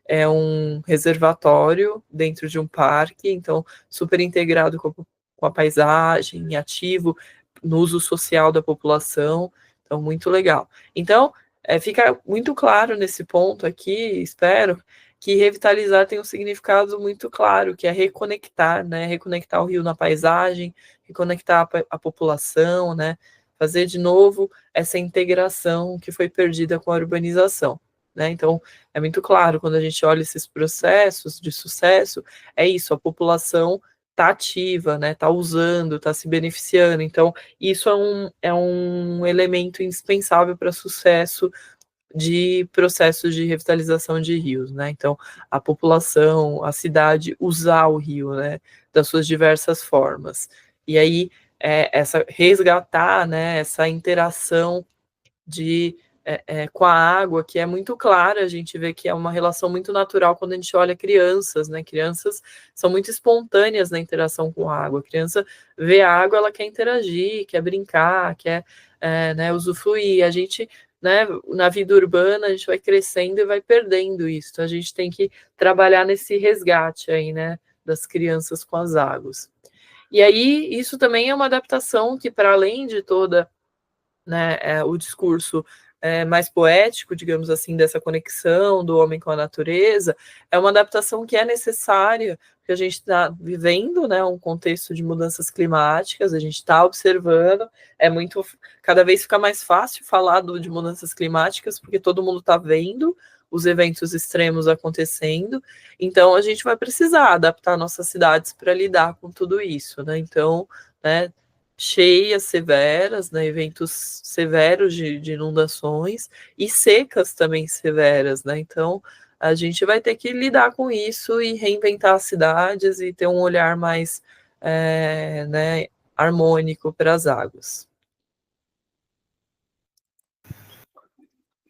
é um reservatório dentro de um parque, então super integrado com a paisagem, ativo no uso social da população, então muito legal. Então, fica muito claro nesse ponto aqui, espero, que revitalizar tem um significado muito claro, que é reconectar, né, reconectar o rio na paisagem, reconectar a população, né, fazer de novo essa integração que foi perdida com a urbanização, né. Então, é muito claro, quando a gente olha esses processos de sucesso, é isso, a população está ativa, né, está usando, está se beneficiando. Então, isso é um elemento indispensável para sucesso de processos de revitalização de rios, né? Então, a população, a cidade usar o rio, né, das suas diversas formas. E aí, essa resgatar, né, essa interação com a água, que é muito clara, a gente vê que é uma relação muito natural quando a gente olha crianças, né? Crianças são muito espontâneas na interação com a água. A criança vê a água, ela quer interagir, quer brincar, quer né, usufruir. A gente, né, na vida urbana, a gente vai crescendo e vai perdendo isso. Então, a gente tem que trabalhar nesse resgate aí, né, das crianças com as águas. E aí, isso também é uma adaptação que, para além de toda, né, o discurso mais poético, digamos assim, dessa conexão do homem com a natureza, é uma adaptação que é necessária, porque a gente está vivendo, né, um contexto de mudanças climáticas, a gente está observando, cada vez fica mais fácil falar de mudanças climáticas, porque todo mundo está vendo os eventos extremos acontecendo, então a gente vai precisar adaptar nossas cidades para lidar com tudo isso, né, então, né, cheias severas, né, eventos severos de inundações e secas também severas, né? Então a gente vai ter que lidar com isso e reinventar as cidades e ter um olhar mais né, harmônico para as águas.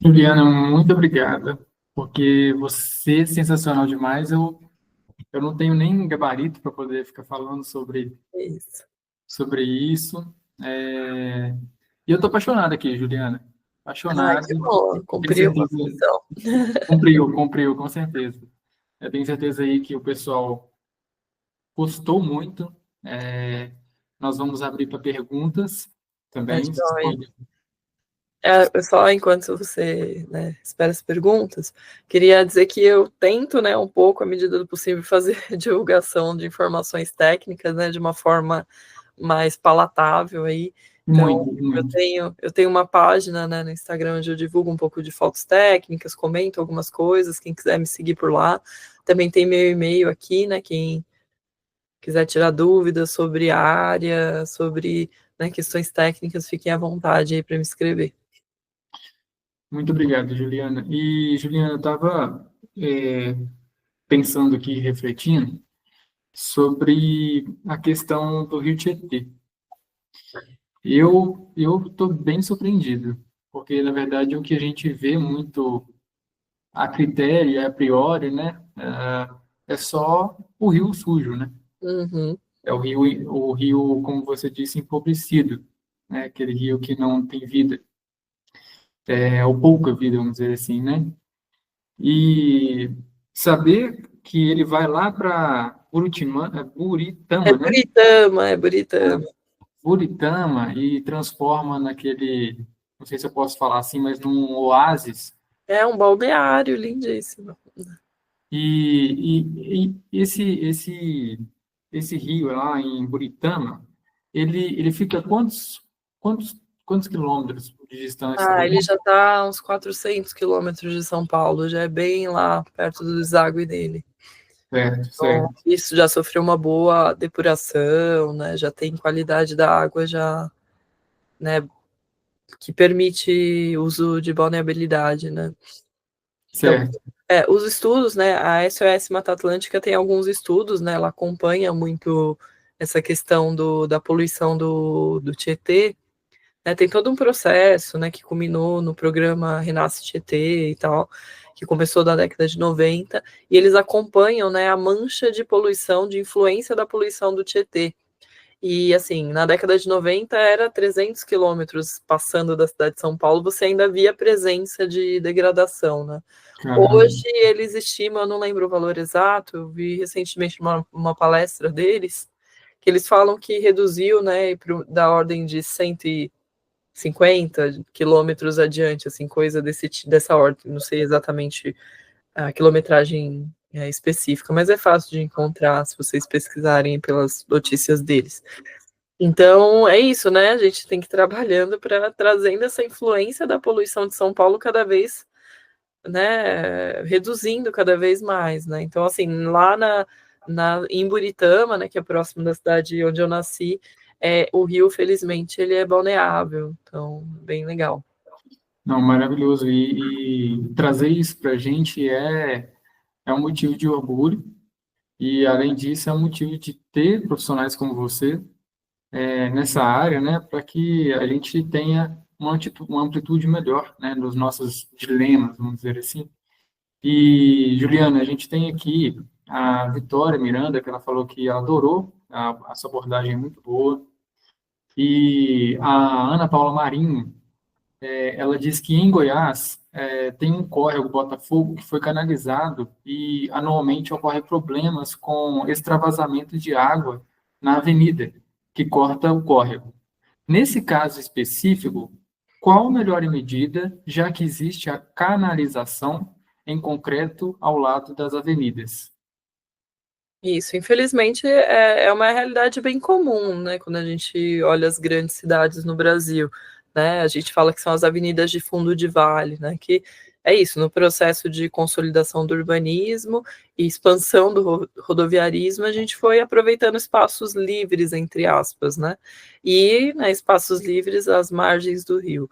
Juliana, muito obrigada, porque você é sensacional demais. Eu não tenho nem gabarito para poder ficar falando sobre isso. E eu estou apaixonado aqui, Juliana. Apaixonado. Que bom, cumpriu a missão. Cumpriu, com certeza. Eu tenho certeza aí que o pessoal gostou muito. Nós vamos abrir para perguntas também. Só enquanto você, né, espera as perguntas, queria dizer que eu tento, né, um pouco, à medida do possível, fazer divulgação de informações técnicas, né, de uma forma mais palatável aí. Então, Muito, muito. eu tenho uma página, né, no Instagram onde eu divulgo um pouco de fotos técnicas, comento algumas coisas, quem quiser me seguir por lá. Também tem meu e-mail aqui, né, quem quiser tirar dúvidas sobre a área, sobre, né, questões técnicas, fiquem à vontade aí para me escrever. Muito obrigado, Juliana. E, Juliana, eu estava pensando aqui, refletindo sobre a questão do Rio Tietê. Eu estou bem surpreendido, porque, na verdade, o que a gente vê muito a critério, e a priori, né, é só o rio sujo, né? Uhum. É o rio, como você disse, empobrecido, né? Aquele rio que não tem vida, ou pouca vida, vamos dizer assim, né? E saber que ele vai lá para É Buritama, né? Buritama, é Buritama. Buritama e transforma naquele, não sei se eu posso falar assim, mas num oásis. É um balneário lindíssimo. E esse rio lá em Buritama, ele fica quantos, quantos quilômetros de distância Ah, do ele mar? já está a uns 400 quilômetros de São Paulo, já é bem lá, perto do deságue dele. Certo, Então, certo, isso já sofreu uma boa depuração, né? Já tem qualidade da água, já, né? Que permite uso de balneabilidade, né? Então, certo, os estudos, né? A SOS Mata Atlântica tem alguns estudos, né? Ela acompanha muito essa questão da poluição do Tietê, né? Tem todo um processo, né? Que culminou no programa Renasce Tietê e tal, que começou da década de 90, e eles acompanham, né? A mancha de poluição, de influência da poluição do Tietê. E, assim, na década de 90 era 300 quilômetros passando da cidade de São Paulo, você ainda via presença de degradação, né? caramba, Hoje eles estimam, eu não lembro o valor exato, eu vi recentemente uma palestra deles, que eles falam que reduziu, né, da ordem de 150 quilômetros adiante, assim, coisa dessa ordem, não sei exatamente a quilometragem específica, mas é fácil de encontrar se vocês pesquisarem pelas notícias deles. Então, é isso, né? A gente tem que ir trabalhando para trazendo essa influência da poluição de São Paulo cada vez, né, reduzindo cada vez mais, né? Então, assim, lá em Buritama, né, que é próximo da cidade onde eu nasci, o rio, felizmente, ele é balneável, então, bem legal. não, maravilhoso. E trazer isso para a gente é um motivo de orgulho, e além disso, é um motivo de ter profissionais como você nessa área, né, para que a gente tenha uma amplitude melhor, né, nos nossos dilemas, vamos dizer assim. E, Juliana, a gente tem aqui a Vitória Miranda, que ela falou que ela adorou a sua abordagem é muito boa. E a Ana Paula Marinho, ela diz que em Goiás tem um córrego Botafogo que foi canalizado e anualmente ocorre problemas com extravasamento de água na avenida que corta o córrego. Nesse caso específico, qual a melhor medida, já que existe a canalização em concreto ao lado das avenidas? Isso, infelizmente, é uma realidade bem comum, né, quando a gente olha as grandes cidades no Brasil, né, a gente fala que são as avenidas de fundo de vale, né, que é isso, no processo de consolidação do urbanismo e expansão do rodoviarismo, a gente foi aproveitando espaços livres, entre aspas, né, e, né, espaços livres às margens do rio.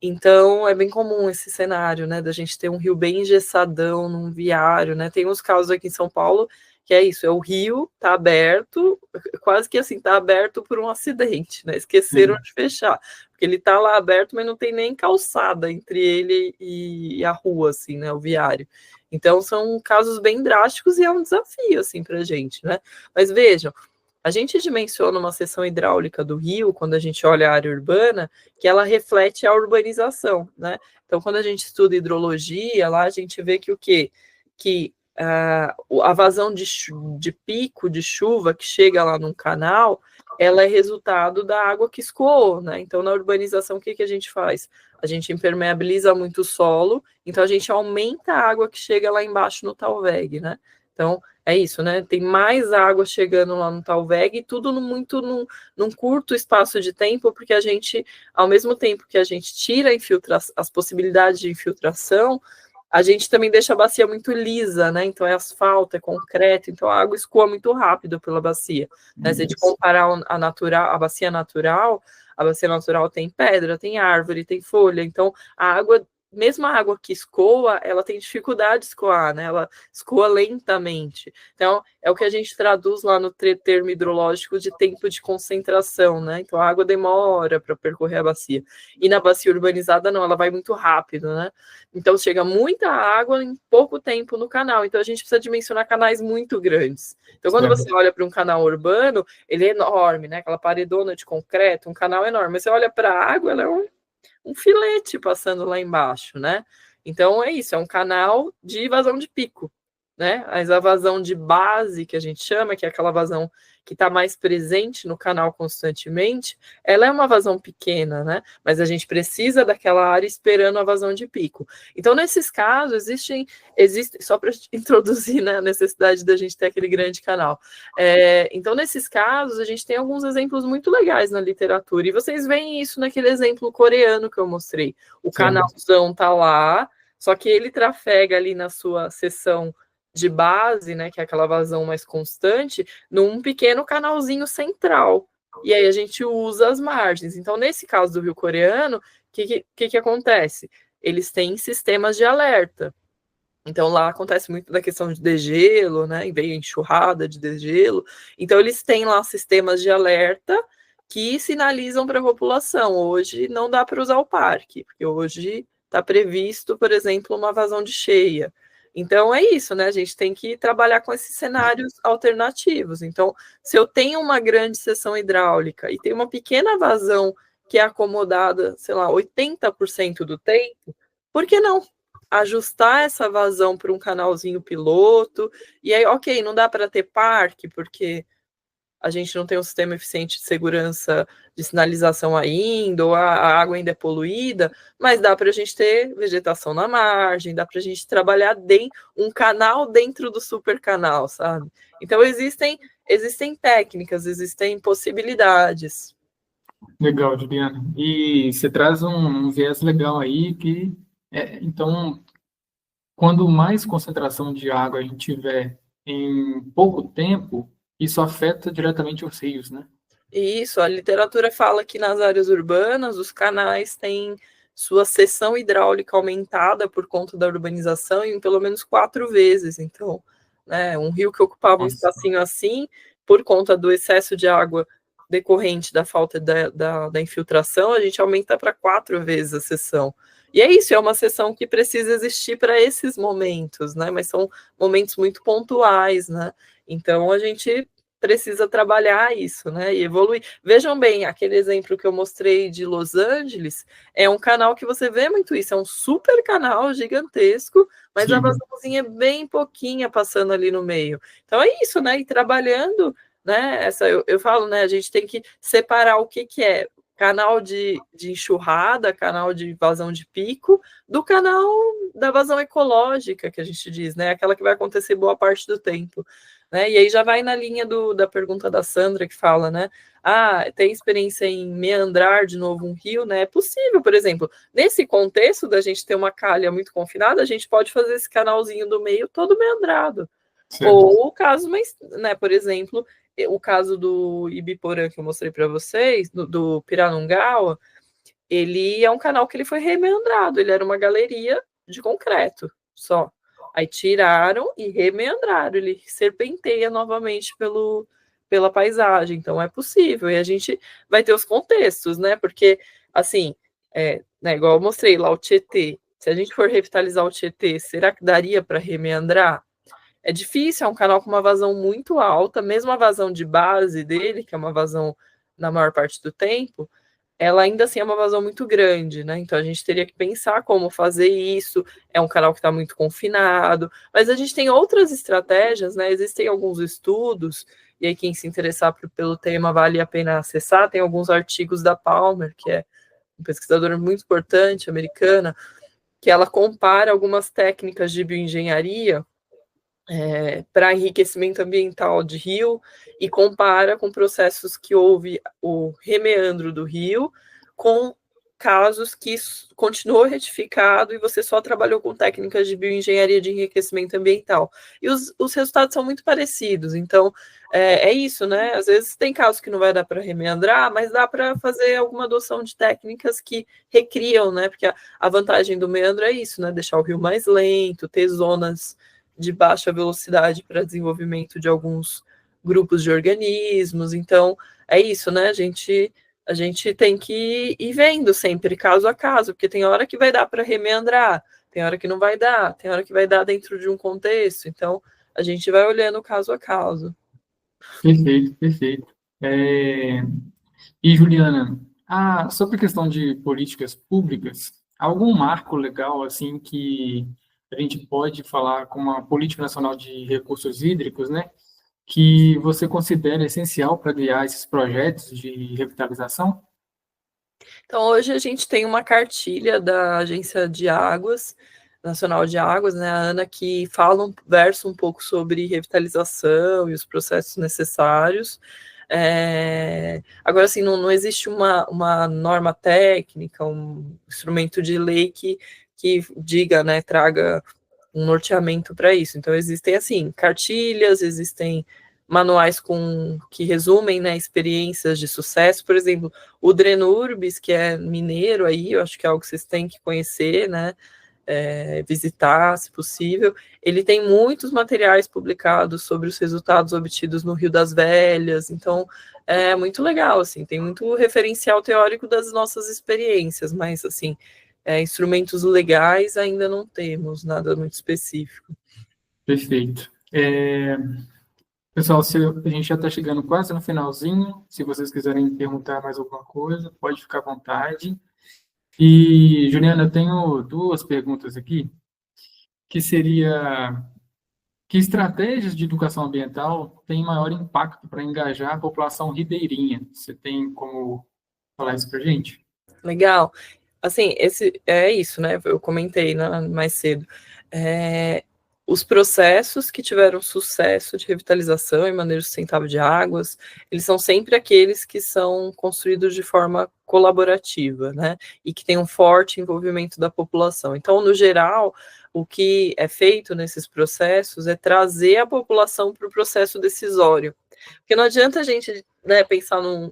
Então, é bem comum esse cenário, né, da gente ter um rio bem engessadão num viário, né, tem uns casos aqui em São Paulo que é isso, é o rio, tá aberto, quase que assim, tá aberto por um acidente, né, esqueceram Sim, de fechar, porque ele tá lá aberto, mas não tem nem calçada entre ele e a rua, assim, né, o viário. Então, são casos bem drásticos e é um desafio, assim, pra gente, né. Mas vejam, a gente dimensiona uma seção hidráulica do rio, quando a gente olha a área urbana, que ela reflete a urbanização, né? Então, quando a gente estuda hidrologia, lá a gente vê que o quê? Que a vazão de pico de chuva que chega lá num canal, ela é resultado da água que escoou, né? Então, na urbanização, o que a gente faz? A gente impermeabiliza muito o solo, então a gente aumenta a água que chega lá embaixo no talveg, né? Então, é isso, né? Tem mais água chegando lá no Talveg, e tudo num curto espaço de tempo, porque a gente, ao mesmo tempo que a gente tira as possibilidades de infiltração, a gente também deixa a bacia muito lisa, né? Então é asfalto, é concreto, então a água escoa muito rápido pela bacia. Né? Se a gente comparar a bacia natural tem pedra, tem árvore, tem folha, então a água, mesmo a água que escoa, ela tem dificuldade de escoar, né? Ela escoa lentamente. Então, é o que a gente traduz lá no termo hidrológico de tempo de concentração, né? Então, a água demora para percorrer a bacia. E na bacia urbanizada, não, ela vai muito rápido, né? Então, chega muita água em pouco tempo no canal. Então, a gente precisa dimensionar canais muito grandes. Então, quando você olha para um canal urbano, ele é enorme, né? Aquela paredona de concreto, um canal enorme. Mas você olha para a água, ela é um filete passando lá embaixo, né? Então é isso, é um canal de vazão de pico, né? Mas a vazão de base, que a gente chama, que é aquela vazão que está mais presente no canal constantemente, ela é uma vazão pequena, né? Mas a gente precisa daquela área esperando a vazão de pico. Então, nesses casos, existe só para introduzir, né, a necessidade da gente ter aquele grande canal. Então, nesses casos, a gente tem alguns exemplos muito legais na literatura, e vocês veem isso naquele exemplo coreano que eu mostrei. O canalzão tá lá, só que ele trafega ali na sua seção de base, né, que é aquela vazão mais constante, num pequeno canalzinho central. E aí a gente usa as margens. Então, nesse caso do Rio Coreano, o que acontece? Eles têm sistemas de alerta. Então, lá acontece muito da questão de degelo, né, e veio enxurrada de degelo. Então, eles têm lá sistemas de alerta que sinalizam para a população. Hoje não dá para usar o parque, porque hoje está previsto, por exemplo, uma vazão de cheia. Então é isso, né? A gente tem que trabalhar com esses cenários alternativos. Então, se eu tenho uma grande seção hidráulica e tem uma pequena vazão que é acomodada, sei lá, 80% do tempo, por que não ajustar essa vazão para um canalzinho piloto? E aí, ok, não dá para ter parque, porque a gente não tem um sistema eficiente de segurança de sinalização ainda, ou a água ainda é poluída, mas dá para a gente ter vegetação na margem, dá para a gente trabalhar um canal dentro do super canal, sabe? Então, existem técnicas, existem possibilidades. Legal, Juliana. E você traz um viés legal aí que, então, quando mais concentração de água a gente tiver em pouco tempo, isso afeta diretamente os rios, né? Isso, a literatura fala que nas áreas urbanas os canais têm sua seção hidráulica aumentada por conta da urbanização em pelo menos 4 vezes. Então, né, um rio que ocupava um espacinho assim, por conta do excesso de água decorrente da falta da infiltração, a gente aumenta para 4 vezes a seção. E é isso, é uma seção que precisa existir para esses momentos, né? Mas são momentos muito pontuais, né? Então a gente precisa trabalhar isso, né, e evoluir. Vejam bem, aquele exemplo que eu mostrei de Los Angeles é um canal que você vê muito isso, é um super canal gigantesco, mas a vazãozinha é bem pouquinha passando ali no meio. Então é isso, né, e trabalhando, né, eu falo, né, a gente tem que separar o que é canal de enxurrada, canal de vazão de pico, do canal da vazão ecológica, que a gente diz, né, aquela que vai acontecer boa parte do tempo. Né? E aí já vai na linha da pergunta da Sandra, que fala, né? Tem experiência em meandrar de novo um rio, né? É possível, por exemplo, nesse contexto da gente ter uma calha muito confinada, a gente pode fazer esse canalzinho do meio todo meandrado. Sim. Ou o caso, né, por exemplo, o caso do Ibiporã que eu mostrei para vocês, do Piranungawa, ele é um canal que ele foi remeandrado, ele era uma galeria de concreto só. Aí tiraram e remeandraram, ele serpenteia novamente pela paisagem, então é possível, e a gente vai ter os contextos, né, porque, assim, né, igual eu mostrei lá o Tietê, se a gente for revitalizar o Tietê, será que daria para remeandrar? É difícil, é um canal com uma vazão muito alta, mesmo a vazão de base dele, que é uma vazão na maior parte do tempo, ela ainda assim é uma vazão muito grande, né? Então a gente teria que pensar como fazer isso. É um canal que está muito confinado, mas a gente tem outras estratégias, né? Existem alguns estudos, e aí quem se interessar pelo tema vale a pena acessar. Tem alguns artigos da Palmer, que é uma pesquisadora muito importante, americana, que ela compara algumas técnicas de bioengenharia para enriquecimento ambiental de rio e compara com processos que houve o remeandro do rio com casos que continuou retificado e você só trabalhou com técnicas de bioengenharia de enriquecimento ambiental. E os resultados são muito parecidos. Então, é isso, né? Às vezes tem casos que não vai dar para remeandrar, mas dá para fazer alguma adoção de técnicas que recriam, né? Porque a vantagem do meandro é isso, né? Deixar o rio mais lento, ter zonas de baixa velocidade para desenvolvimento de alguns grupos de organismos. Então, é isso, né? A gente tem que ir vendo sempre, caso a caso, porque tem hora que vai dar para remeandrar, tem hora que não vai dar, tem hora que vai dar dentro de um contexto. Então, a gente vai olhando caso a caso. Perfeito, perfeito. E, Juliana, sobre a questão de políticas públicas, algum marco legal assim que a gente pode falar como a Política Nacional de Recursos Hídricos, né, que você considera essencial para guiar esses projetos de revitalização? Então, hoje a gente tem uma cartilha da Agência de Águas, Nacional de Águas, né, a ANA, que versa um pouco sobre revitalização e os processos necessários. Agora, assim, não existe uma norma técnica, um instrumento de lei que diga, né, traga um norteamento para isso. Então, existem, assim, cartilhas, existem manuais que resumem, né, experiências de sucesso. Por exemplo, o Drenurbis, que é mineiro aí, eu acho que é algo que vocês têm que conhecer, né, visitar, se possível. Ele tem muitos materiais publicados sobre os resultados obtidos no Rio das Velhas, então é muito legal, assim, tem muito referencial teórico das nossas experiências, mas, assim, instrumentos legais ainda não temos, nada muito específico. Perfeito. Pessoal, a gente já está chegando quase no finalzinho. Se vocês quiserem perguntar mais alguma coisa, pode ficar à vontade. E, Juliana, eu tenho duas perguntas aqui, que seria que estratégias de educação ambiental têm maior impacto para engajar a população ribeirinha? Você tem como falar isso para a gente? Legal. Assim, é isso, né? Eu comentei, né, mais cedo. Os processos que tiveram sucesso de revitalização e manejo sustentável de águas, eles são sempre aqueles que são construídos de forma colaborativa, né? E que tem um forte envolvimento da população. Então, no geral, o que é feito nesses processos é trazer a população para o processo decisório. Porque não adianta a gente, né,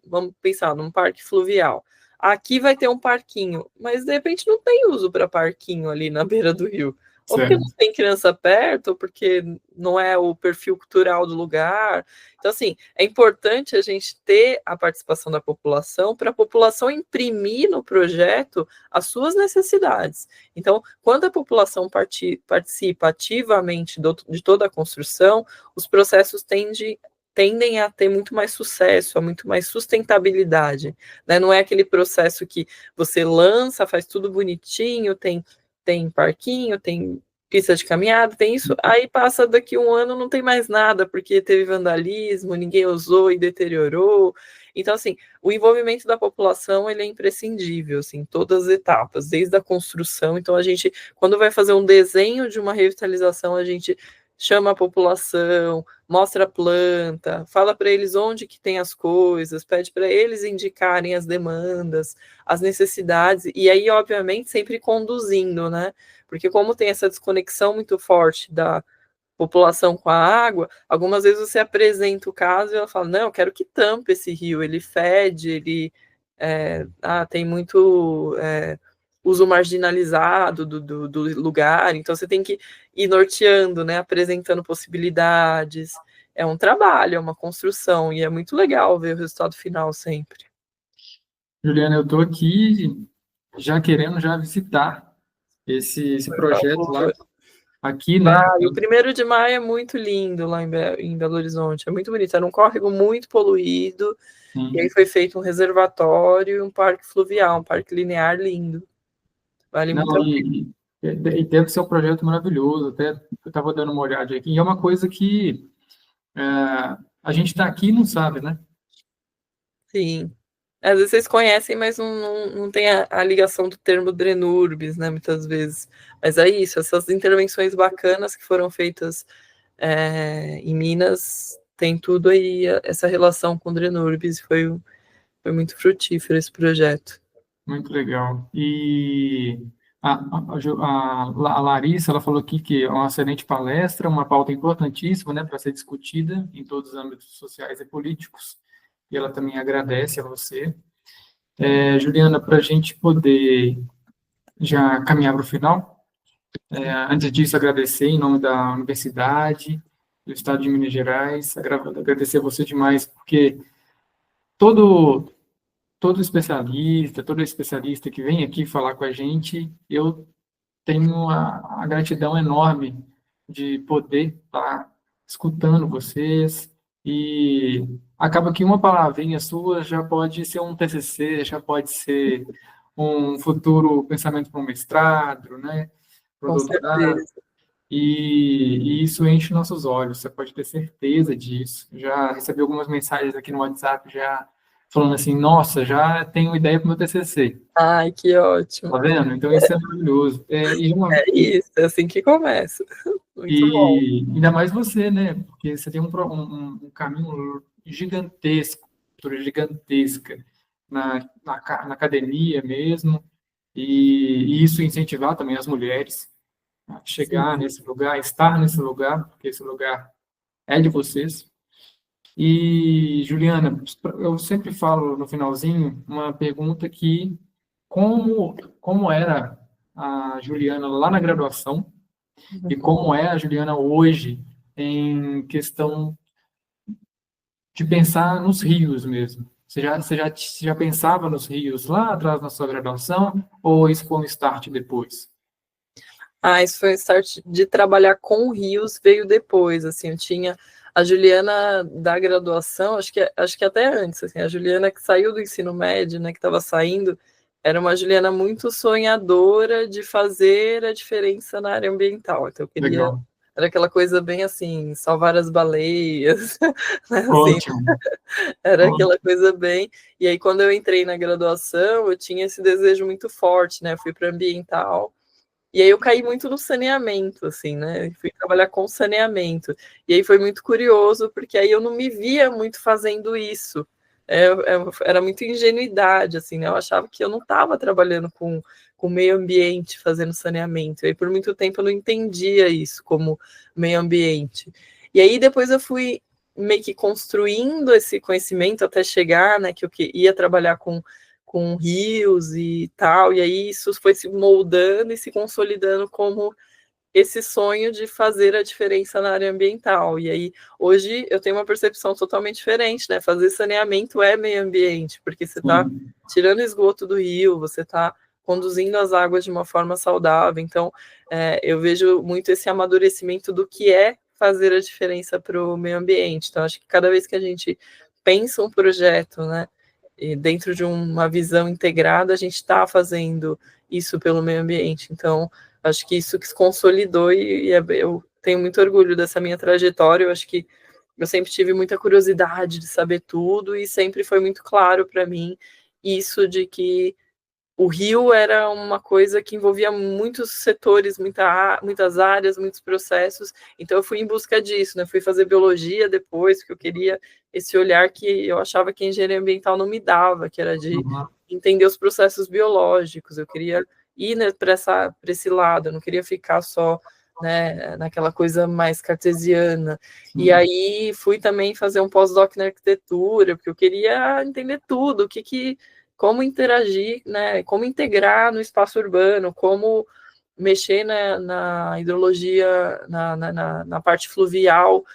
vamos pensar num parque fluvial. Aqui vai ter um parquinho, mas de repente não tem uso para parquinho ali na beira do rio. Ou porque não Certo. tem criança perto, ou porque não é o perfil cultural do lugar. Então, assim, é importante a gente ter a participação da população para a população imprimir no projeto as suas necessidades. Então, quando a população participa ativamente de toda a construção, os processos tendem a ter muito mais sucesso, a muito mais sustentabilidade, né? Não é aquele processo que você lança, faz tudo bonitinho, tem parquinho, tem pista de caminhada, tem isso, aí passa daqui um ano, não tem mais nada, porque teve vandalismo, ninguém usou e deteriorou. Então, assim, o envolvimento da população, ele é imprescindível, assim, em todas as etapas, desde a construção. Então, a gente, quando vai fazer um desenho de uma revitalização, a gente chama a população, mostra a planta, fala para eles onde que tem as coisas, pede para eles indicarem as demandas, as necessidades, e aí, obviamente, sempre conduzindo, né? Porque como tem essa desconexão muito forte da população com a água, algumas vezes você apresenta o caso e ela fala, não, eu quero que tampe esse rio, ele fede, ele tem muito uso marginalizado do lugar, então você tem que ir norteando, né, apresentando possibilidades, é um trabalho, é uma construção, e é muito legal ver o resultado final sempre. Juliana, eu estou aqui já querendo já visitar esse Por projeto lá favor. aqui, né? O 1º de maio é muito lindo lá em Belo Horizonte, é muito bonito, era um córrego muito poluído, e aí Sim. foi feito um reservatório e um parque fluvial, um parque linear lindo, vale muito Não, a pena. e deve ser um projeto maravilhoso. Até eu estava dando uma olhada aqui. E é uma coisa que é, a gente está aqui e não sabe, né? Sim. Às vezes vocês conhecem, mas não tem a ligação do termo Drenurbis, né, muitas vezes. Mas é isso, essas intervenções bacanas que foram feitas em Minas tem tudo aí, essa relação com o Drenurbis, foi muito frutífero esse projeto. Muito legal. E a Larissa, ela falou aqui que é uma excelente palestra, uma pauta importantíssima, né, para ser discutida em todos os âmbitos sociais e políticos. E ela também agradece a você. Juliana, para a gente poder já caminhar para o final, antes disso, agradecer em nome da universidade, do Estado de Minas Gerais, agradecer a você demais, porque todo todo especialista que vem aqui falar com a gente, eu tenho a gratidão enorme de poder estar escutando vocês e acaba que uma palavrinha sua já pode ser um TCC, já pode ser um futuro pensamento para um mestrado, né, para um Com doutorado, certeza. e isso enche nossos olhos, você pode ter certeza disso. Já recebi algumas mensagens aqui no WhatsApp já falando assim, nossa, já tenho ideia para o meu TCC. Ai, que ótimo. Tá vendo? Então isso é maravilhoso. É isso, é assim que começa. Muito bom. Ainda mais você, né? Porque você tem um caminho gigantesco, gigantesca na academia mesmo, e isso incentivar também as mulheres a chegar Sim. nesse lugar, estar nesse lugar, porque esse lugar é de vocês. E, Juliana, eu sempre falo no finalzinho uma pergunta que como era a Juliana lá na graduação e como é a Juliana hoje em questão de pensar nos rios mesmo. Você já pensava nos rios lá atrás na sua graduação ou isso foi um start depois? Isso foi o start de trabalhar com rios, veio depois, assim, eu tinha a Juliana da graduação, acho que até antes, assim, a Juliana que saiu do ensino médio, né, que estava saindo, era uma Juliana muito sonhadora de fazer a diferença na área ambiental, então eu queria, Legal. era aquela coisa bem assim, salvar as baleias, né, assim, Ótimo. era Ótimo. aquela coisa bem, e aí quando eu entrei na graduação, eu tinha esse desejo muito forte, né, eu fui para ambiental, e aí eu caí muito no saneamento, assim, né? Fui trabalhar com saneamento. E aí foi muito curioso, porque aí eu não me via muito fazendo isso. Era muita ingenuidade, assim, né? Eu achava que eu não estava trabalhando com meio ambiente, fazendo saneamento. E aí por muito tempo eu não entendia isso como meio ambiente. E aí depois eu fui meio que construindo esse conhecimento até chegar, né? Que eu ia trabalhar com rios e tal, e aí isso foi se moldando e se consolidando como esse sonho de fazer a diferença na área ambiental. E aí, hoje, eu tenho uma percepção totalmente diferente, né? Fazer saneamento é meio ambiente, porque você está Sim. tirando esgoto do rio, você está conduzindo as águas de uma forma saudável. Então, eu vejo muito esse amadurecimento do que é fazer a diferença para o meio ambiente. Então, acho que cada vez que a gente pensa um projeto, né? E dentro de uma visão integrada, a gente está fazendo isso pelo meio ambiente. Então, acho que isso que se consolidou eu tenho muito orgulho dessa minha trajetória. Eu acho que eu sempre tive muita curiosidade de saber tudo e sempre foi muito claro para mim isso de que o Rio era uma coisa que envolvia muitos setores, muitas áreas, muitos processos. Então eu fui em busca disso, né? Fui fazer biologia depois, porque eu queria esse olhar que eu achava que a engenharia ambiental não me dava, que era de Uhum. entender os processos biológicos. Eu queria ir, né, para esse lado, eu não queria ficar só, né, naquela coisa mais cartesiana. E Sim. aí fui também fazer um pós-doc na arquitetura, porque eu queria entender tudo, como interagir, né, como integrar no espaço urbano, como mexer na hidrologia, na parte fluvial,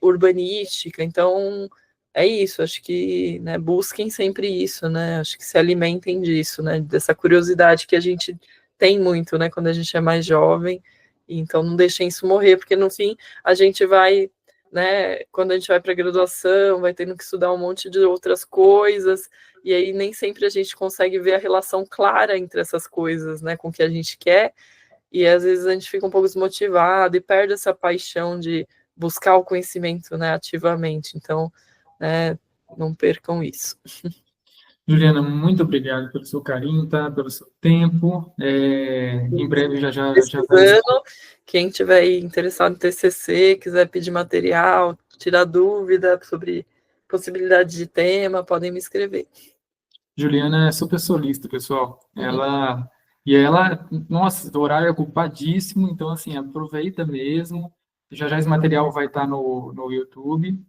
urbanística. Então, é isso, acho que, né, busquem sempre isso, né, acho que se alimentem disso, né, dessa curiosidade que a gente tem muito, né, quando a gente é mais jovem, então não deixem isso morrer, porque no fim a gente vai, né, quando a gente vai para a graduação, vai tendo que estudar um monte de outras coisas, e aí nem sempre a gente consegue ver a relação clara entre essas coisas, né, com o que a gente quer, e às vezes a gente fica um pouco desmotivado e perde essa paixão de buscar o conhecimento, né, ativamente. Então, né, não percam isso. Juliana, muito obrigado pelo seu carinho, tá? Pelo seu tempo. Em breve já vai. Precisando, quem tiver interessado em TCC, quiser pedir material, tirar dúvida sobre possibilidade de tema, podem me escrever. Juliana é super solista, pessoal. Nossa, o horário é ocupadíssimo, então, assim, aproveita mesmo. Já esse material vai estar no YouTube,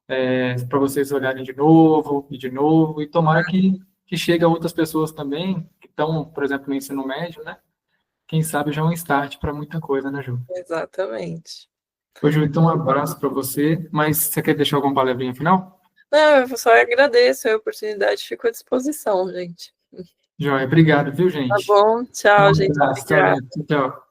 para vocês olharem de novo, e tomara que chegue a outras pessoas também, que estão, por exemplo, no ensino médio, né? Quem sabe já é um start para muita coisa, né, Ju? Exatamente. Ô, Ju, então um abraço para você, mas você quer deixar alguma palavrinha final? Não, eu só agradeço a oportunidade, fico à disposição, gente. Joia, obrigado, viu, Tá gente? bom? Um Tchau, gente. abraço, Obrigada. tchau.